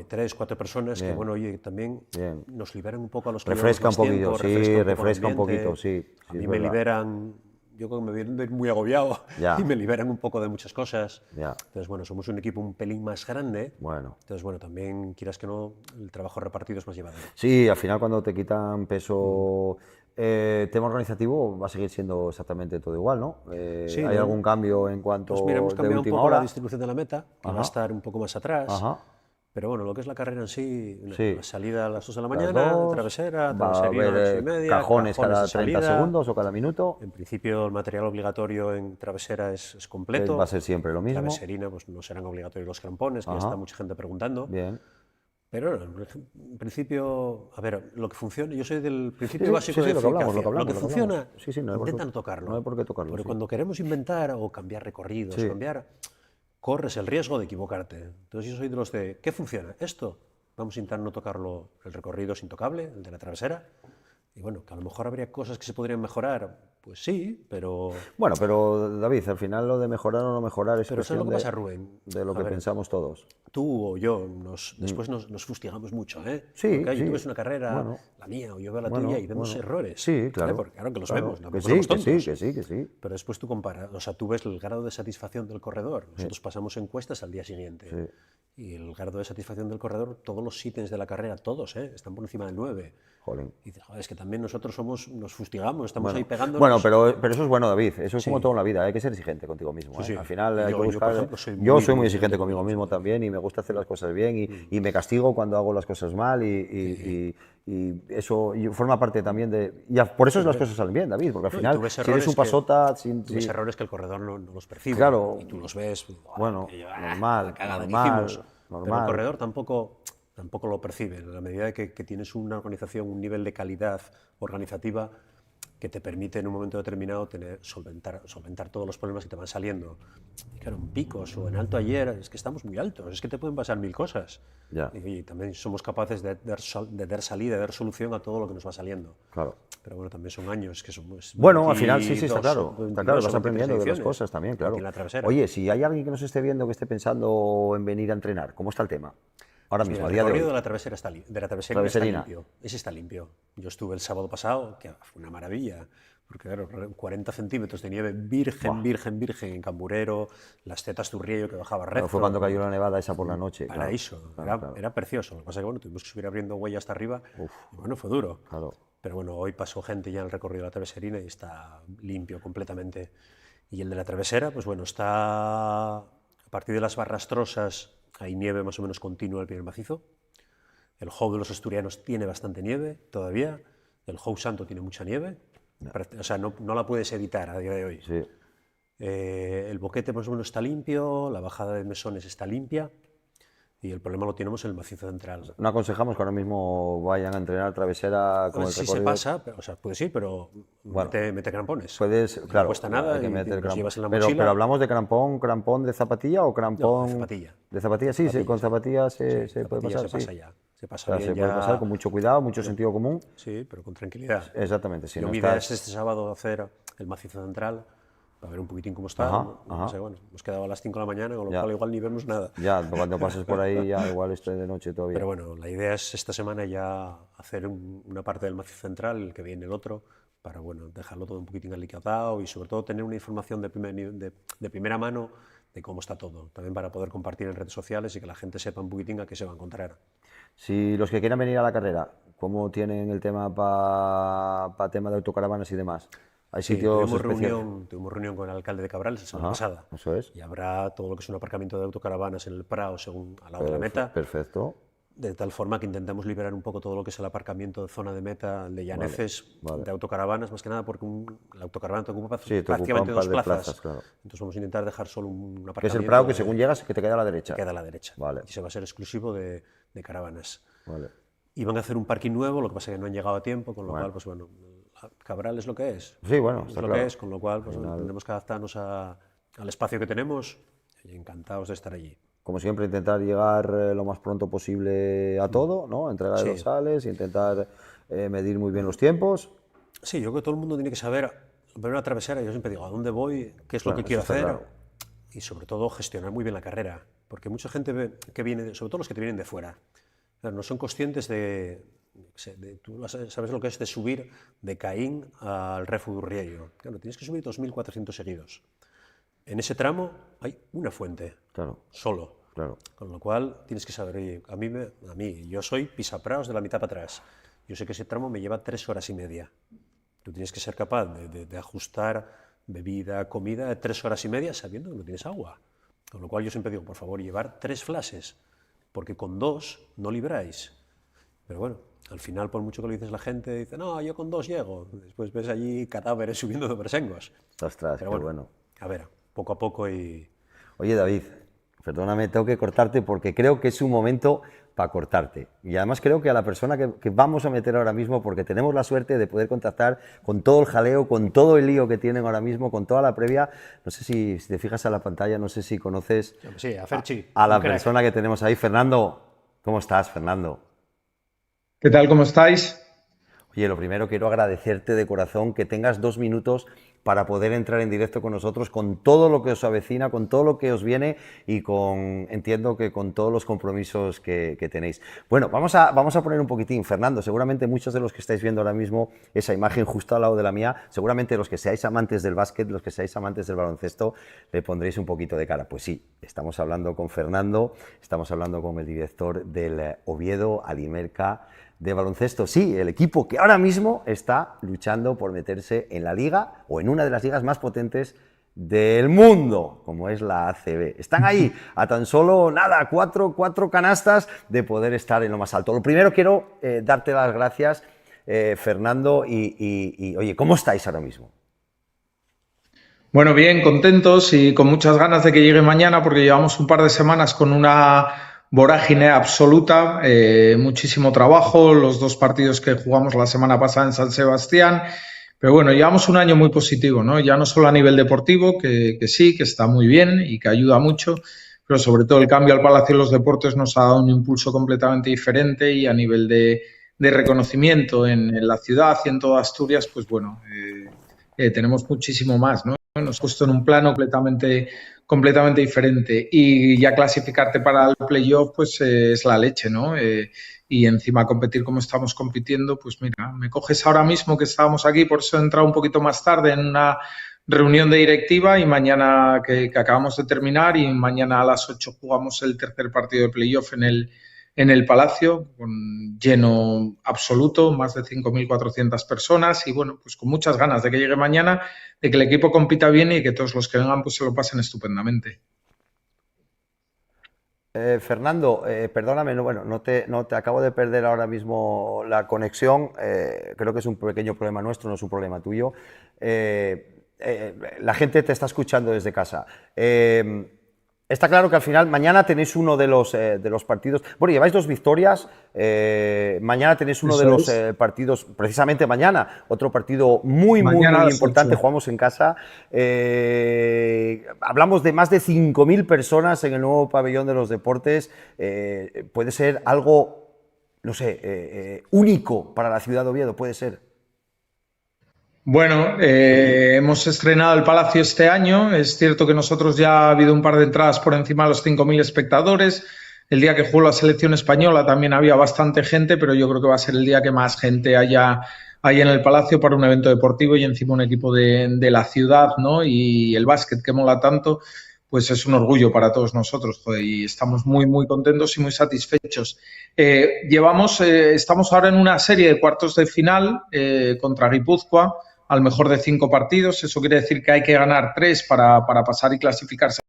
E: 3, 4 personas que, bueno, oye, también
B: Bien.
E: nos liberan un poco a los que
B: Refresca
E: llevamos
B: un
E: más tiempo,
B: poquito, sí, refresca
E: el
B: un poquito,
E: ambiente.
B: sí,
E: A
B: sí,
E: mí
B: es
E: me
B: verdad.
E: liberan, yo creo que me vienen de ir muy agobiado
B: Ya.
E: y me liberan un poco de muchas cosas.
B: Ya.
E: Entonces, bueno, somos un equipo un pelín más grande.
B: Bueno.
E: Entonces, bueno, también, quieras que no, el trabajo repartido es más llevadero.
B: Sí, al final cuando te quitan peso, tema organizativo va a seguir siendo exactamente todo igual, ¿no?
E: Sí,
B: ¿Hay
E: ¿no?
B: algo cambio en cuanto
E: Pues mira, hemos
B: de
E: cambiado un
B: última
E: poco la
B: hora?
E: distribución de la meta, que va
B: Ajá.
E: a estar un poco más atrás.
B: Ajá.
E: Pero bueno, lo que es la carrera en sí,
B: Sí.
E: la salida a las 2 de la
B: Las
E: mañana,
B: dos,
E: travesera,
B: va a
E: traveserina
B: haber
E: 8:30,
B: cajones cada
E: de
B: 30
E: salida.
B: segundos o cada minuto.
E: En principio, el material obligatorio en travesera es completo.
B: Va a ser siempre lo mismo.
E: Traveserina, pues no serán obligatorios los crampones, que ya
B: Ajá.
E: está mucha gente preguntando.
B: Bien.
E: Pero en principio, a ver, lo que funciona, yo soy del principio
B: Sí,
E: básico
B: sí,
E: de
B: lo que hablamos,
E: eficacia.
B: lo que hablamos,
E: Lo que
B: lo que
E: funciona,
B: hablamos. Sí, sí, no hay por qué-
E: intenta no tocarlo.
B: no hay por qué tocarlo,
E: Porque
B: sí.
E: cuando queremos inventar o cambiar recorridos,
B: Sí.
E: corres el riesgo de equivocarte. Entonces yo soy de los de, ¿qué funciona? Esto, vamos a intentar no tocarlo, el recorrido es intocable, el de la travesera. Y bueno, que a lo mejor habría cosas que se podrían mejorar, pues sí, pero...
B: Bueno, pero David, al final lo de mejorar o no mejorar es
E: Pero ¿sabes lo
B: cuestión
E: que pasa, Rubén?
B: de lo
E: A
B: que
E: ver,
B: pensamos todos.
E: Tú o yo, después nos fustigamos mucho, ¿eh?
B: Sí,
E: Porque oye,
B: sí.
E: tú ves una carrera,
B: Bueno.
E: la mía, o yo veo la
B: Bueno,
E: tuya, y vemos
B: bueno.
E: errores.
B: Sí, claro.
E: Porque claro que los
B: Claro,
E: vemos,
B: que
E: tampoco
B: sí,
E: somos
B: que
E: tontos.
B: sí, que sí, que sí.
E: Pero después tú comparas, o sea, tú ves el grado de satisfacción del corredor. Nosotros pasamos encuestas al día siguiente.
B: Sí.
E: Y el grado de satisfacción del corredor, todos los ítems de la carrera, todos, están por encima del 9.
B: Jolín.
E: Y dices, joder, es que también nosotros nos fustigamos, estamos ahí pegándonos.
B: Bueno, pero eso es bueno, David. Eso es como todo en la vida. Hay que ser exigente contigo mismo.
E: Sí, sí.
B: Al final hay
E: Yo,
B: que
E: por
B: buscar.
E: ejemplo, soy
B: Yo
E: muy,
B: soy muy
E: muy
B: exigente
E: exigente
B: conmigo mismo también y me gusta hacer las cosas bien y me castigo cuando hago las cosas mal y eso forma parte también de. Y por eso las cosas salen bien, David, porque al
E: No, y
B: final,
E: tú ves
B: si eres
E: errores
B: un pasota.
E: Tú ves errores que el corredor no los percibe.
B: Claro.
E: Y tú los ves.
B: Bueno,
E: la
B: normal,
E: cagada que
B: normal,
E: hicimos. Pero el
B: normal.
E: corredor tampoco lo percibe. En la medida de que tienes una organización, un nivel de calidad organizativa que te permite en un momento determinado solventar todos los problemas que te van saliendo. Y claro, en picos o en alto ayer, es que estamos muy altos, es que te pueden pasar 1000 cosas.
B: Ya.
E: Y también somos capaces de dar salida, de dar solución a todo lo que nos va saliendo.
B: Claro.
E: Pero bueno, también son años que somos.
B: Bueno, al final sí, está
E: 22,
B: claro. Está
E: 22
B: claro,
E: o
B: vas
E: 23
B: aprendiendo de las
E: ediciones.
B: cosas también, claro.
E: Aquí en la travesera.
B: Oye, si hay alguien que nos esté viendo que esté pensando en venir a entrenar, ¿cómo está el tema? Ahora mismo,
E: Mira,
B: a
E: el
B: día de
E: recorrido
B: hoy.
E: de la travesera de la traveserina
B: Traveserina.
E: está limpio. Ese está limpio. Yo estuve el sábado pasado, que fue una maravilla, porque claro, 40 centímetros de nieve virgen, virgen en Camburero, las Tetas Turriello que bajaba recto.
B: Claro, fue cuando cayó la nevada esa por la noche. claro.
E: Paraíso.
B: Claro.
E: Era precioso. Lo que pasa es que bueno, tuvimos que subir abriendo huella hasta arriba. Y bueno, fue duro.
B: Claro.
E: Pero bueno, hoy pasó gente ya en el recorrido de la traveserina y está limpio completamente. Y el de la travesera, pues bueno, está a partir de las Barrastrosas, hay nieve más o menos continua el primer macizo. El Jou de los Asturianos tiene bastante nieve todavía. El Jou Santo tiene mucha nieve. O sea, no la puedes evitar a día de hoy.
B: Sí.
E: El boquete más o menos está limpio, la bajada de Mesones está limpia y el problema lo tenemos en el macizo central.
B: No aconsejamos que ahora mismo vayan a entrenar travesera con el
E: Si se
B: recorrido.
E: pasa, o sea, puedes ir, pero
B: Bueno,
E: mete crampones.
B: Puedes, claro,
E: no cuesta nada
B: hay que
E: y
B: meter
E: los
B: crampón.
E: llevas en la
B: pero
E: mochila.
B: hablamos de crampón de zapatilla o crampón.
E: No, de zapatilla.
B: De zapatilla, sí, con zapatillas se puede
E: Zapatilla
B: pasar.
E: se
B: sí.
E: pasa ya. Se
B: O
E: pasa
B: sea,
E: bien
B: se
E: ya.
B: puede pasar con mucho cuidado, mucho sentido común.
E: Sí, pero con tranquilidad.
B: Exactamente. Si
E: Yo
B: no
E: mi idea
B: estás...
E: es este sábado hacer el macizo central para ver un poquitín cómo está.
B: Ajá,
E: No
B: ajá.
E: sé, bueno, hemos quedado a las 5 de la mañana, con lo
B: Ya.
E: cual igual ni vemos nada.
B: Ya, cuando pases por ahí, ya igual esté de noche todavía.
E: Pero bueno, la idea es esta semana ya hacer una parte del macizo central, el que viene el otro, para bueno, dejarlo todo un poquitín aliquotado y sobre todo tener una información de primera mano de cómo está todo, también para poder compartir en redes sociales y que la gente sepa un poquitín a qué se va a encontrar.
B: Si los que quieran venir a la carrera, ¿cómo tienen el tema para tema de autocaravanas y demás? ¿Hay
E: Sí,
B: sitios
E: tuvimos
B: especiales?
E: reunión con el alcalde de Cabrales la semana pasada.
B: Eso es.
E: Y habrá todo lo que es un aparcamiento de autocaravanas en el Prado, según al lado de la meta.
B: Perfecto.
E: De tal forma que intentemos liberar un poco todo lo que es el aparcamiento de zona de meta de Llaneces,
B: vale.
E: de autocaravanas, más que nada porque la autocaravana te ocupa
B: Sí, te ocupa
E: prácticamente
B: un par
E: dos
B: de
E: plazas.
B: plazas, claro.
E: Entonces vamos a intentar dejar solo un aparcamiento.
B: Que es el Prado que según llegas que te queda a la derecha.
E: Queda a la derecha.
B: Vale.
E: Y se va a ser exclusivo de caravanas.
B: Vale.
E: Y van a hacer un parking nuevo, lo que pasa es que no han llegado a tiempo, con lo cual, pues bueno, Cabral es lo que es.
B: Sí, bueno,
E: es
B: está
E: lo
B: claro.
E: que es, con lo cual pues, tendremos que adaptarnos al espacio que tenemos y encantados de estar allí.
B: Como siempre, intentar llegar lo más pronto posible a todo, ¿no? Entrega de
E: Sí.
B: dorsales, intentar medir muy bien los tiempos.
E: Sí, yo creo que todo el mundo tiene que saber, ver una travesera, yo siempre digo, ¿a dónde voy? ¿Qué es lo que quiero
B: eso está
E: hacer?
B: claro.
E: Y sobre todo gestionar muy bien la carrera, porque mucha gente que viene, sobre todo los que te vienen de fuera, claro, no son conscientes tú sabes lo que es de subir de Caín al Refu de Urriello. Claro, tienes que subir 2.400 seguidos. En ese tramo hay una fuente,
B: Claro,
E: solo.
B: claro.
E: Con lo cual tienes que saber, oye, a mí, yo soy pisapraos de la mitad para atrás. Yo sé que ese tramo me lleva 3 horas y media. Tú tienes que ser capaz de ajustar bebida, comida de 3 horas y media sabiendo que no tienes agua. Con lo cual yo siempre digo, por favor, llevar 3 flashes, porque con 2 no libráis. Pero bueno, al final, por mucho que lo dices la gente, dice, no, yo con 2 llego. Después ves allí cadáveres subiendo de Bersengos.
B: Ostras,
E: Pero
B: qué
E: bueno,
B: bueno.
E: a ver, poco a poco y...
B: Oye, David, perdóname, tengo que cortarte porque creo que es un momento para cortarte. Y además creo que a la persona que vamos a meter ahora mismo, porque tenemos la suerte de poder contactar con todo el jaleo, con todo el lío que tienen ahora mismo, con toda la previa. No sé si te fijas a la pantalla, no sé si conoces
E: Sí, a Ferchi.
B: a la
E: un crack.
B: persona que tenemos ahí. Fernando, ¿cómo estás, Fernando?
F: ¿Qué tal? ¿Cómo estáis?
B: Oye, lo primero quiero agradecerte de corazón que tengas 2 minutos para poder entrar en directo con nosotros, con todo lo que os avecina, con todo lo que os viene y entiendo que con todos los compromisos que tenéis. Bueno, vamos a poner un poquitín, Fernando, seguramente muchos de los que estáis viendo ahora mismo esa imagen justo al lado de la mía, seguramente los que seáis amantes del básquet, los que seáis amantes del baloncesto, le pondréis un poquito de cara. Pues sí, estamos hablando con Fernando, estamos hablando con el director del Oviedo Alimerca de baloncesto, sí, el equipo que ahora mismo está luchando por meterse en la liga o en una de las ligas más potentes del mundo, como es la ACB. Están ahí a tan solo, nada, cuatro canastas de poder estar en lo más alto. Lo primero quiero darte las gracias, Fernando, y oye, ¿cómo estáis ahora mismo?
F: Bueno, bien, contentos y con muchas ganas de que llegue mañana porque llevamos un par de semanas con una vorágine absoluta, muchísimo trabajo, los 2 partidos que jugamos la semana pasada en San Sebastián, pero bueno, llevamos un año muy positivo, ¿no? Ya no solo a nivel deportivo, que sí, que está muy bien y que ayuda mucho, pero sobre todo el cambio al Palacio de los Deportes nos ha dado un impulso completamente diferente y a nivel de reconocimiento en la ciudad y en toda Asturias, pues bueno, tenemos muchísimo más, ¿no? Nos ha puesto en un plano completamente diferente y ya clasificarte para el playoff pues es la leche, ¿no? Y encima competir como estamos compitiendo, pues mira, me coges ahora mismo que estábamos aquí, por eso he entrado un poquito más tarde en una reunión de directiva y mañana que acabamos de terminar y mañana a las 8 jugamos el tercer partido de playoff en el Palacio, con lleno absoluto, más de 5.400 personas y bueno, pues con muchas ganas de que llegue mañana, de que el equipo compita bien y que todos los que vengan pues se lo pasen estupendamente.
B: Fernando, perdóname, no te acabo de perder ahora mismo la conexión, creo que es un pequeño problema nuestro, no es un problema tuyo. La gente te está escuchando desde casa. Está claro que al final, mañana tenéis uno de los partidos, bueno, lleváis 2 victorias, mañana tenéis uno de los partidos, precisamente mañana, otro partido muy importante, jugamos en casa, hablamos de más de 5.000 personas en el nuevo pabellón de los deportes, puede ser algo, no sé, único para la ciudad de Oviedo, puede ser.
F: Bueno, hemos estrenado el Palacio este año. Es cierto que nosotros ya ha habido un par de entradas por encima de los 5.000 espectadores. El día que jugó la selección española también había bastante gente, pero yo creo que va a ser el día que más gente haya ahí en el Palacio para un evento deportivo y encima un equipo de la ciudad, ¿no? Y el básquet que mola tanto, pues es un orgullo para todos nosotros, joder, y estamos muy, muy contentos y muy satisfechos. Estamos ahora en una serie de cuartos de final contra Guipúzcoa, al mejor de 5 partidos. Eso quiere decir que hay que ganar 3 para pasar y clasificarse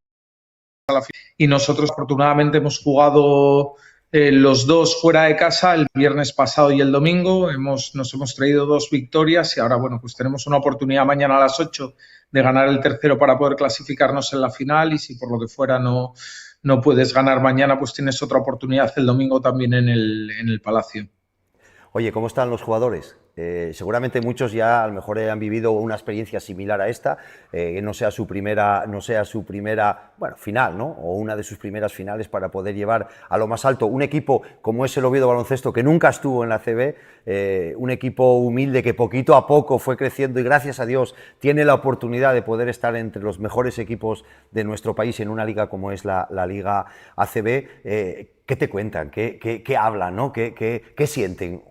F: a la final. Y nosotros, afortunadamente, hemos jugado los 2 fuera de casa el viernes pasado y el domingo. Nos hemos traído 2 victorias y ahora, bueno, pues tenemos una oportunidad mañana a las 8 de ganar el tercero para poder clasificarnos en la final, y si por lo que fuera no puedes ganar mañana, pues tienes otra oportunidad el domingo también en el Palacio.
B: Oye, ¿cómo están los jugadores? Seguramente muchos ya a lo mejor han vivido una experiencia similar a esta, no sea su primera, bueno, final, ¿no? O una de sus primeras finales para poder llevar a lo más alto un equipo como es el Oviedo Baloncesto, que nunca estuvo en la ACB, un equipo humilde que poquito a poco fue creciendo y gracias a Dios tiene la oportunidad de poder estar entre los mejores equipos de nuestro país en una liga como es la Liga ACB. ¿Qué te cuentan? ¿Qué hablan? ¿No? ¿Qué sienten?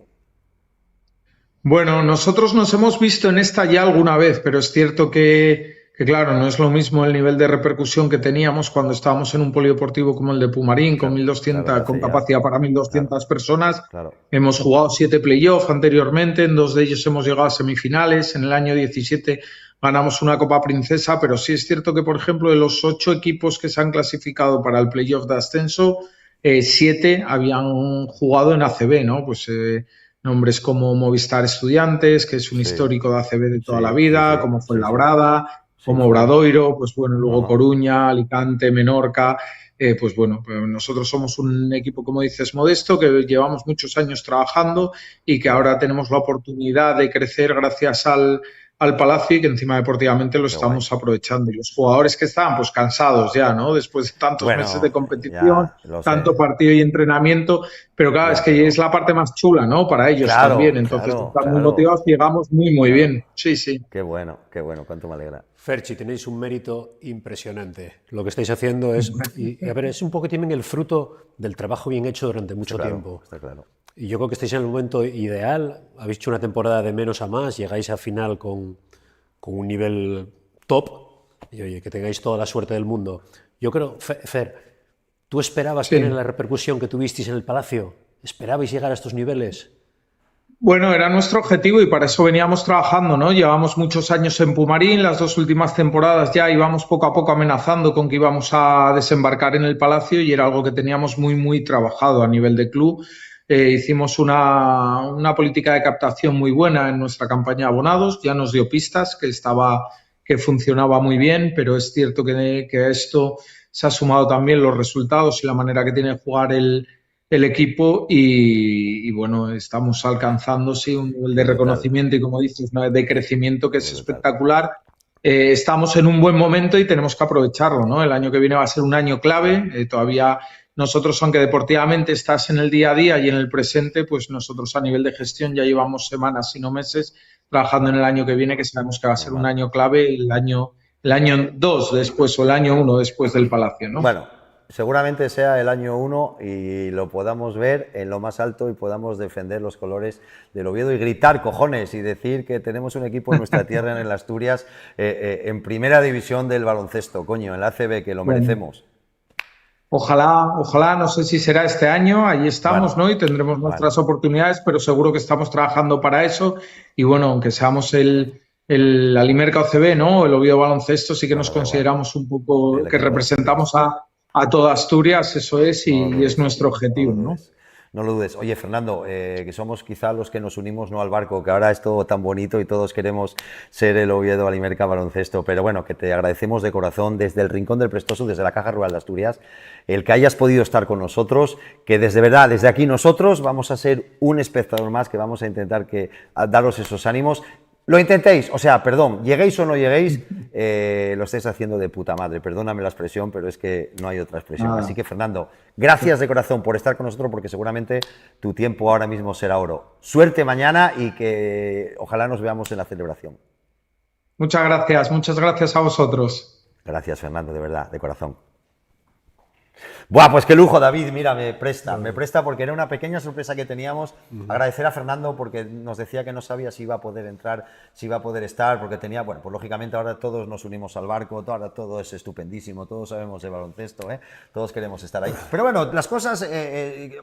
F: Bueno, nosotros nos hemos visto en esta ya alguna vez, pero es cierto que, claro, no es lo mismo el nivel de repercusión que teníamos cuando estábamos en un polideportivo como el de Pumarín, con 1.200,
B: claro,
F: con capacidad para 1.200
B: claro,
F: personas.
B: claro.
F: Hemos jugado 7 playoffs anteriormente, en 2 de ellos hemos llegado a semifinales. En el año 17 ganamos una Copa Princesa, pero sí es cierto que, por ejemplo, de los 8 equipos que se han clasificado para el playoff de ascenso, 7 habían jugado en ACB, ¿no? Pues nombres como Movistar Estudiantes, que es un histórico de ACB de toda la vida, como Fuenlabrada, como Obradoiro, pues bueno, luego Coruña, Alicante, Menorca. Pues bueno, pues nosotros somos un equipo, como dices, modesto, que llevamos muchos años trabajando y que ahora tenemos la oportunidad de crecer gracias al Palacio, y que encima deportivamente lo estamos aprovechando. Y los jugadores que estaban pues cansados ya, ¿no? Después de tantos meses de competición, tanto partido y entrenamiento, pero claro, es que es la parte más chula, ¿no? Para ellos también. Entonces están muy motivados y llegamos muy, muy bien. Sí, sí.
B: Qué bueno, cuánto me alegra.
E: Ferchi, tenéis un mérito impresionante. Lo que estáis haciendo es, y a ver, es un poco también el fruto del trabajo bien hecho durante mucho tiempo.
B: Está claro.
E: Y yo creo que estáis en el momento ideal. Habéis hecho una temporada de menos a más, llegáis a final con un nivel top. Y oye, que tengáis toda la suerte del mundo. Yo creo, Fer, ¿tú esperabas tener la repercusión que tuvisteis en el Palacio? ¿Esperabais llegar a estos niveles?
F: Bueno, era nuestro objetivo y para eso veníamos trabajando, ¿no? Llevamos muchos años en Pumarín, las 2 últimas temporadas ya íbamos poco a poco amenazando con que íbamos a desembarcar en el Palacio, y era algo que teníamos muy, muy trabajado a nivel de club. Hicimos una política de captación muy buena en nuestra campaña de abonados, ya nos dio pistas que funcionaba muy bien, pero es cierto que a esto se ha sumado también los resultados y la manera que tiene de jugar el equipo, y bueno, estamos alcanzando un nivel de reconocimiento y, como dices, de crecimiento que es espectacular. Estamos en un buen momento y tenemos que aprovecharlo, ¿no? El año que viene va a ser un año clave. Todavía nosotros, aunque deportivamente estás en el día a día y en el presente, pues nosotros a nivel de gestión ya llevamos semanas, si no meses, trabajando en el año que viene, que sabemos que va a ser un año clave, el año 2 después o el año 1 después del Palacio, ¿no?
B: Bueno, seguramente sea el año 1 y lo podamos ver en lo más alto y podamos defender los colores del Oviedo y gritar cojones y decir que tenemos un equipo en nuestra tierra, en el Asturias, en primera división del baloncesto, coño, en la ACB, que lo merecemos.
F: Ojalá, no sé si será este año, ahí estamos, ¿no? Y tendremos nuestras oportunidades, pero seguro que estamos trabajando para eso. Y bueno, aunque seamos el Alimerca OCB, ¿no? El Oviedo Baloncesto, sí que nos consideramos un poco que representamos a toda Asturias, eso es, y es nuestro objetivo, ¿no?
B: No lo dudes. Oye, Fernando, que somos quizá los que nos unimos no al barco, que ahora es todo tan bonito y todos queremos ser el Oviedo Alimerca Baloncesto, pero bueno, que te agradecemos de corazón desde el Rincón del Prestoso, desde la Caja Rural de Asturias, el que hayas podido estar con nosotros, que desde aquí nosotros vamos a ser un espectador más, que vamos a intentar daros esos ánimos. Lo intentéis, o sea, perdón, lleguéis o no lleguéis, lo estáis haciendo de puta madre, perdóname la expresión, pero es que no hay otra expresión. Así que, Fernando, gracias de corazón por estar con nosotros, porque seguramente tu tiempo ahora mismo será oro. Suerte mañana y que ojalá nos veamos en la celebración.
F: Muchas gracias a vosotros.
B: Gracias, Fernando, de verdad, de corazón. Buah, pues qué lujo, David. Mira, me presta porque era una pequeña sorpresa que teníamos. Agradecer a Fernando porque nos decía que no sabía si iba a poder entrar, si iba a poder estar, porque tenía, bueno, pues lógicamente ahora todos nos unimos al barco, ahora todo es estupendísimo, todos sabemos de baloncesto, ¿eh? Todos queremos estar ahí. Pero bueno, las cosas,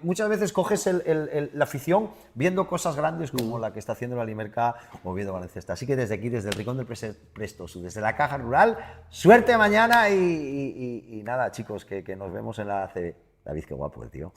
B: muchas veces coges la afición viendo cosas grandes como la que está haciendo la Limerca o Oviedo Baloncesta. Así que desde aquí, desde el Rincón del Prestosu, desde la Caja Rural, suerte mañana y nada, chicos, que nos vemos en la ACB. David, qué guapo el tío.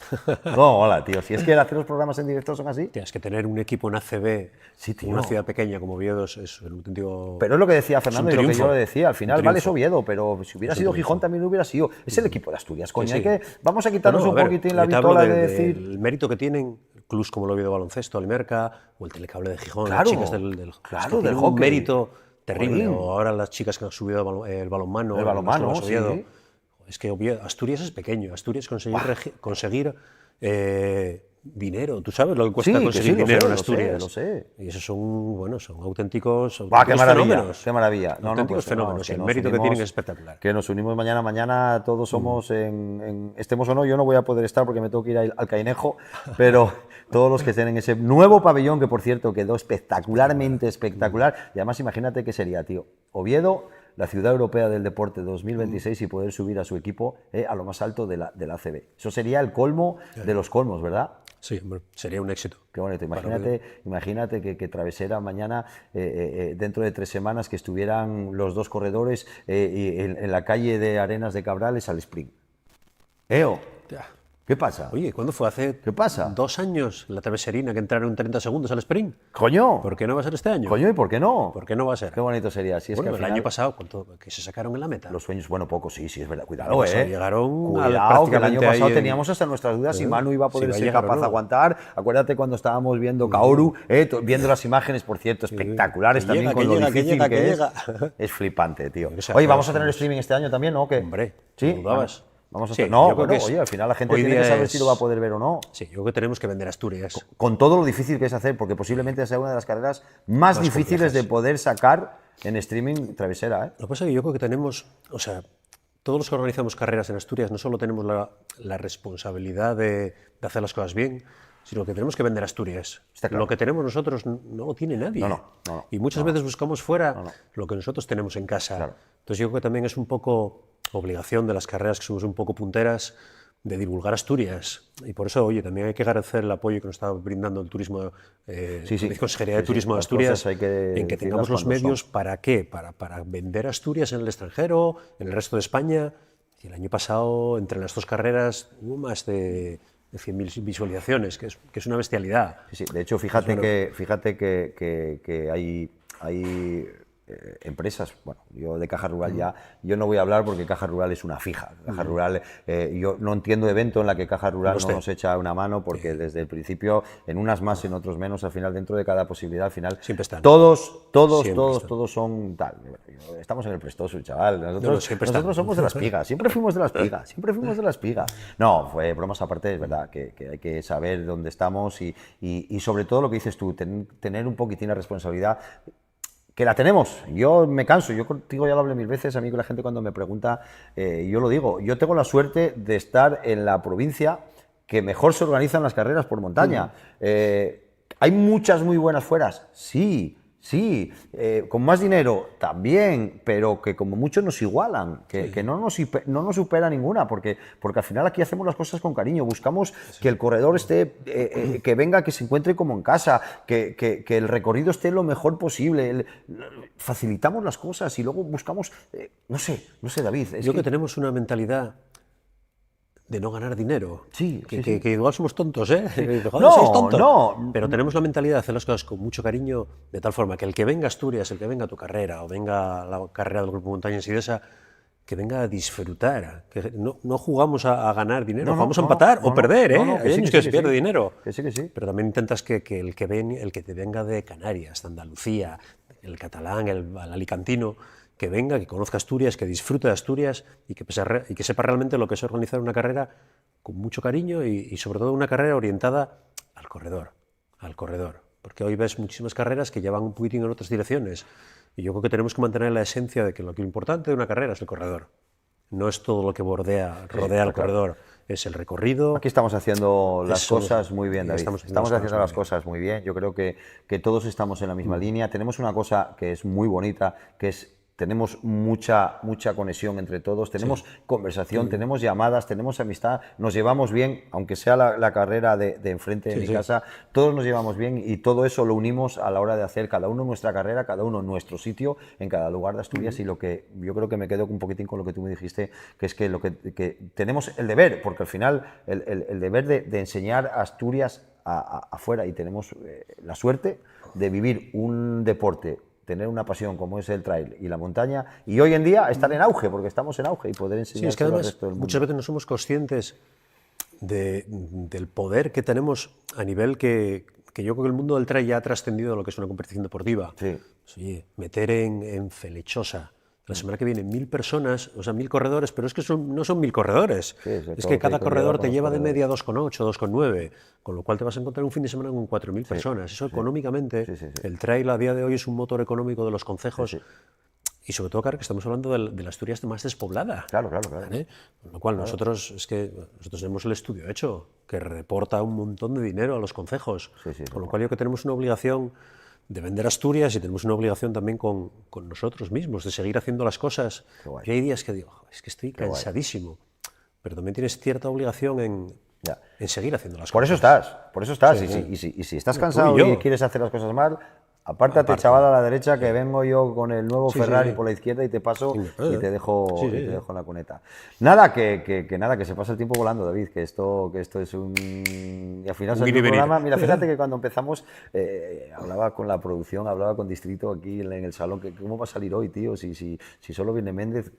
B: No, hola, tío. Si es que hacer los programas en directo son así.
E: Tienes que tener un equipo en ACB,
B: sí, tío,
E: en una ciudad pequeña como Oviedo, es un auténtico...
B: Pero es lo que decía Fernando y lo que yo le decía. Al final vale es Oviedo, pero si hubiera sido Gijón también hubiera sido. Es el equipo de Asturias, coño.
E: Sí, sí.
B: Vamos a quitarnos un poquitín la vitola de decir...
E: El mérito que tienen clubs como el Oviedo Baloncesto, Limerca o el Telecable de Gijón,
B: Claro,
E: las chicas del
B: del
E: un
B: hockey.
E: mérito terrible.
B: Joder.
E: O ahora las chicas que han subido el balonmano.
B: El balonmano,
E: las Oviedo.
B: sí.
E: Es que Asturias es pequeño. Asturias conseguir dinero. ¿Tú sabes lo que cuesta
B: Sí,
E: conseguir
B: que sí,
E: dinero en
B: lo sé,
E: Asturias?
B: lo sé.
E: Y esos son, bueno, son auténticos,
B: Qué maravilla,
E: fenómenos.
B: qué maravilla.
E: Auténticos fenómenos.
B: que
E: El
B: nos
E: mérito que
B: unimos,
E: tienen es espectacular.
B: Que nos unimos mañana. Mañana todos somos estemos o no, yo no voy a poder estar porque me tengo que ir al Cainejo, pero todos los que estén en ese nuevo pabellón, que por cierto quedó espectacularmente espectacular. Y además imagínate qué sería, tío. Oviedo, la ciudad europea del deporte 2026 y poder subir a su equipo a lo más alto de la ACB. Eso sería el colmo de los colmos, ¿verdad?
E: Sí, hombre, sería un éxito.
B: Qué bonito. Imagínate que Travesera mañana, dentro de 3 semanas, que estuvieran los 2 corredores en la calle de Arenas de Cabrales al sprint. ¡Eo! ¿Qué pasa?
E: Oye, ¿cuándo fue? Hace
B: ¿Qué pasa?
E: 2 años la traveserina que entraron 30 segundos al sprint.
B: ¡Coño!
E: ¿Por qué no va a ser este año?
B: Coño, ¿y por qué no?
E: ¿Por qué no va a ser?
B: Qué bonito sería. Si es
E: Bueno,
B: que al
E: el
B: final,
E: año pasado, ¿cuánto que se sacaron en la meta?
B: los sueños, bueno, poco, sí, es verdad. Cuidado,
E: El año pasado llegaron
B: Cuidado, que el año
E: prácticamente
B: pasado
E: ahí en-
B: teníamos hasta nuestras dudas si Manu iba a poder
E: Si va a
B: ser
E: llegar o
B: capaz de
E: no.
B: aguantar. Acuérdate cuando estábamos viendo Kaoru, viendo las imágenes, por cierto, espectaculares
E: Que
B: también
E: llega,
B: con
E: que
B: lo
E: llega, que
B: difícil
E: llega,
B: que
E: que
B: es.
E: llega.
B: Es flipante, tío.
E: Yo que sé,
B: Oye, ¿vamos a
E: todos
B: tener
E: somos-
B: streaming este año también, no? ¿O qué?
E: Hombre,
B: ¿Sí?
E: ¿lo dudabas?
B: Vamos a
E: Sí,
B: estar... No,
E: yo creo
B: bueno,
E: que
B: oye, al final la gente
E: hoy
B: tiene que
E: día
B: saber
E: es-
B: si lo va a poder ver o no.
E: Sí, yo creo que tenemos que vender Asturias.
B: Con todo lo difícil que es hacer, porque posiblemente sea una de las carreras más difíciles
E: complejas.
B: de poder sacar en streaming Travesera, ¿eh?
E: Lo que pasa es que yo creo que tenemos, o sea, todos los que organizamos carreras en Asturias no solo tenemos la responsabilidad de hacer las cosas bien, sino que tenemos que vender Asturias.
B: Está claro.
E: Lo que tenemos nosotros no lo tiene nadie.
B: No,
E: Y muchas veces buscamos fuera
B: no.
E: lo que nosotros tenemos en casa.
B: Claro.
E: Entonces yo creo que también es un poco obligación de las carreras que somos un poco punteras de divulgar Asturias. Y por eso, oye, también hay que agradecer el apoyo que nos está brindando el turismo, la Consejería de Turismo de
B: Las
E: Asturias,
B: cosas hay que
E: en que
B: decirlas
E: tengamos los
B: cuando son.
E: medios. ¿Para qué? Para vender Asturias en el extranjero, en el resto de España. Y el año pasado, entre las 2 carreras, hubo más de 100.000 visualizaciones, que es una bestialidad.
B: Sí, de hecho, fíjate que hay empresas, bueno, yo de Caja Rural ya, yo no voy a hablar porque Caja Rural es una fija. Caja Rural, yo no entiendo evento en la que Caja Rural no nos echa una mano porque desde el principio, en unas más, en otros menos, al final, dentro de cada posibilidad, al final,
E: Siempre están.
B: todos
E: Siempre
B: son tal. Estamos en el Prestoso, chaval. Nosotros
E: siempre están.
B: somos de las pigas, siempre fuimos de las pigas, siempre fuimos de las pigas. No, fue bromas aparte, es verdad que hay que saber dónde estamos y sobre todo lo que dices tú, tener un poquitín la responsabilidad. Que la tenemos, yo me canso, yo contigo ya lo hablé 1000 veces, a mí con la gente cuando me pregunta, yo lo digo, yo tengo la suerte de estar en la provincia que mejor se organizan las carreras por montaña. ¿Hay muchas muy buenas fueras? Sí, con más dinero también, pero que como mucho nos igualan, que no nos supera ninguna, porque al final aquí hacemos las cosas con cariño, buscamos que el corredor esté, que venga, que se encuentre como en casa, que el recorrido esté lo mejor posible, facilitamos las cosas y luego buscamos, no sé, David.
E: Yo creo que tenemos una mentalidad de no ganar dinero.
B: Sí.
E: Que igual somos tontos, ¿eh? Joder,
B: No,
E: sois tontos.
B: no.
E: Pero tenemos la mentalidad de hacer las cosas con mucho cariño, de tal forma que el que venga a Asturias, el que venga a tu carrera, o venga a la carrera del Grupo Montañas y de esa, que venga a disfrutar. Que no jugamos a ganar dinero, vamos a empatar o perder, ¿eh? Hay años que se pierde dinero.
B: Que sí.
E: Pero también intentas que el que te venga de Canarias, de Andalucía, el catalán, el alicantino, que venga, que conozca Asturias, que disfrute de Asturias y que sepa realmente lo que es organizar una carrera con mucho cariño y sobre todo una carrera orientada al corredor. Porque hoy ves muchísimas carreras que ya van un poquitín en otras direcciones y yo creo que tenemos que mantener la esencia de que lo importante de una carrera es el corredor. no es todo lo que rodea el corredor, es el recorrido.
B: Aquí estamos haciendo las cosas muy bien, David.
E: Estamos
B: haciendo las cosas muy bien. Yo creo que todos estamos en la misma línea. Tenemos una cosa que es muy bonita, que es tenemos mucha conexión entre todos, tenemos conversación, tenemos llamadas, tenemos amistad, nos llevamos bien, aunque sea la carrera de enfrente de mi casa, todos nos llevamos bien y todo eso lo unimos a la hora de hacer cada uno nuestra carrera, cada uno nuestro sitio en cada lugar de Asturias. Y lo que yo creo que me quedo un poquitín con lo que tú me dijiste, que es que lo que tenemos el deber, porque al final el deber de enseñar a Asturias afuera, y tenemos la suerte de vivir un deporte, tener una pasión como es el trail y la montaña, y hoy en día estar en auge, porque estamos en auge, y poder enseñar
E: es que
B: al
E: además,
B: resto del mundo.
E: muchas veces no somos conscientes del poder que tenemos a nivel que yo creo que el mundo del trail ya ha trascendido a lo que es una competición deportiva.
B: Sí.
E: Pues, oye, meter en Felechosa la semana que viene 1000 personas, o sea, 1000 corredores, pero es que no son 1000 corredores. Es que cada corredor te lleva de media 2,8, 2,9, con lo cual te vas a encontrar un fin de semana con 4000 personas. Eso económicamente, el trail a día de hoy es un motor económico de los concejos. Y sobre todo, claro, que estamos hablando de la Asturias más despoblada.
B: Claro.
E: ¿Vale? Con lo cual, nosotros tenemos el estudio hecho, que reporta un montón de dinero a los concejos. Con lo cual, yo creo que tenemos una obligación de vender Asturias, y tenemos una obligación también con nosotros mismos, de seguir haciendo las cosas. Y hay días que digo, es que estoy cansadísimo, pero también tienes cierta obligación en seguir haciendo las cosas.
B: Por eso estás.
E: Sí.
B: Y si estás cansado y quieres hacer las cosas mal, apártate, chaval, a la derecha, que vengo yo con el nuevo Ferrari por la izquierda y te paso y te dejo en la cuneta. Nada, que se pasa el tiempo volando, David, que esto es un... Y al final sale un programa. Mira, fíjate que cuando empezamos hablaba con la producción, hablaba con Distrito aquí en el salón, que cómo va a salir hoy, tío, si solo viene Méndez.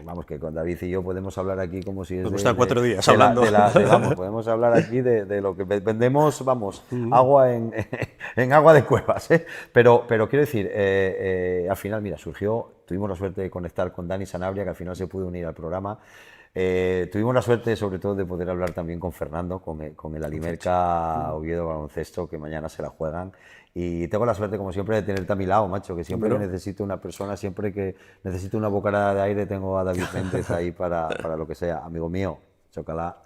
B: Vamos, que con David y yo podemos hablar aquí como si es
E: podemos estar 4 días hablando.
B: Vamos, podemos hablar aquí de lo que vendemos, vamos, agua en agua de cuevas, ¿eh? Pero quiero decir, al final, mira, tuvimos la suerte de conectar con Dani Sanabria, que al final se pudo unir al programa. Tuvimos la suerte, sobre todo, de poder hablar también con Fernando, con el Alimerca Oviedo Baloncesto, que mañana se la juegan. Y tengo la suerte, como siempre, de tenerte a mi lado, macho, que siempre que necesito una persona, siempre que necesito una bocanada de aire, tengo a David Méndez ahí para lo que sea. Amigo mío, chócala,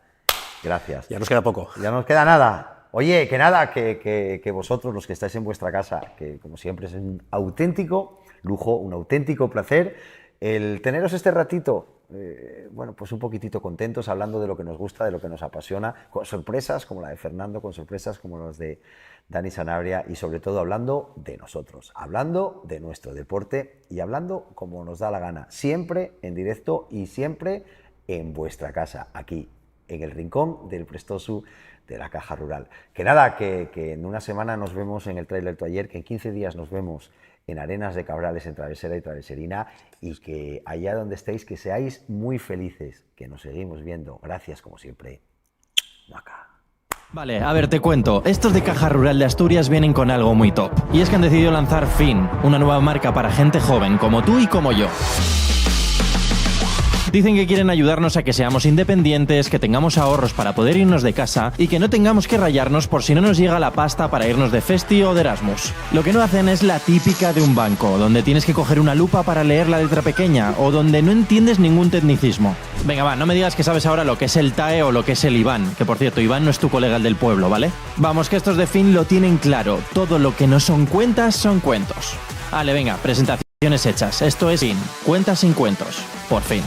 B: gracias.
E: Ya nos queda poco.
B: Ya no nos queda nada. Oye, que nada, que vosotros, los que estáis en vuestra casa, que como siempre es un auténtico lujo, un auténtico placer el teneros este ratito, bueno, pues un poquitito contentos, hablando de lo que nos gusta, de lo que nos apasiona, con sorpresas como la de Fernando, con sorpresas como las de Dani Sanabria, y sobre todo hablando de nosotros, hablando de nuestro deporte y hablando como nos da la gana, siempre en directo y siempre en vuestra casa, aquí en el rincón del Prestosu de la Caja Rural. Que nada, que en una semana nos vemos en el Trail del Taller, que en 15 días nos vemos en Arenas de Cabrales, en Travesera y Traveserina, y que allá donde estéis, que seáis muy felices, que nos seguimos viendo. Gracias, como siempre. Maca.
C: Vale, a ver, te cuento. Estos de Caja Rural de Asturias vienen con algo muy top. Y es que han decidido lanzar Fin, una nueva marca para gente joven, como tú y como yo. Dicen que quieren ayudarnos a que seamos independientes, que tengamos ahorros para poder irnos de casa y que no tengamos que rayarnos por si no nos llega la pasta para irnos de Festi o de Erasmus. Lo que no hacen es la típica de un banco, donde tienes que coger una lupa para leer la letra pequeña o donde no entiendes ningún tecnicismo. Venga, va, no me digas que sabes ahora lo que es el TAE o lo que es el IBAN, que por cierto, Iván no es tu colega el del pueblo, ¿vale? Vamos, que estos de Fin lo tienen claro, todo lo que no son cuentas son cuentos. Vale, venga, presentaciones hechas. Esto es Fin, cuentas sin cuentos, por fin.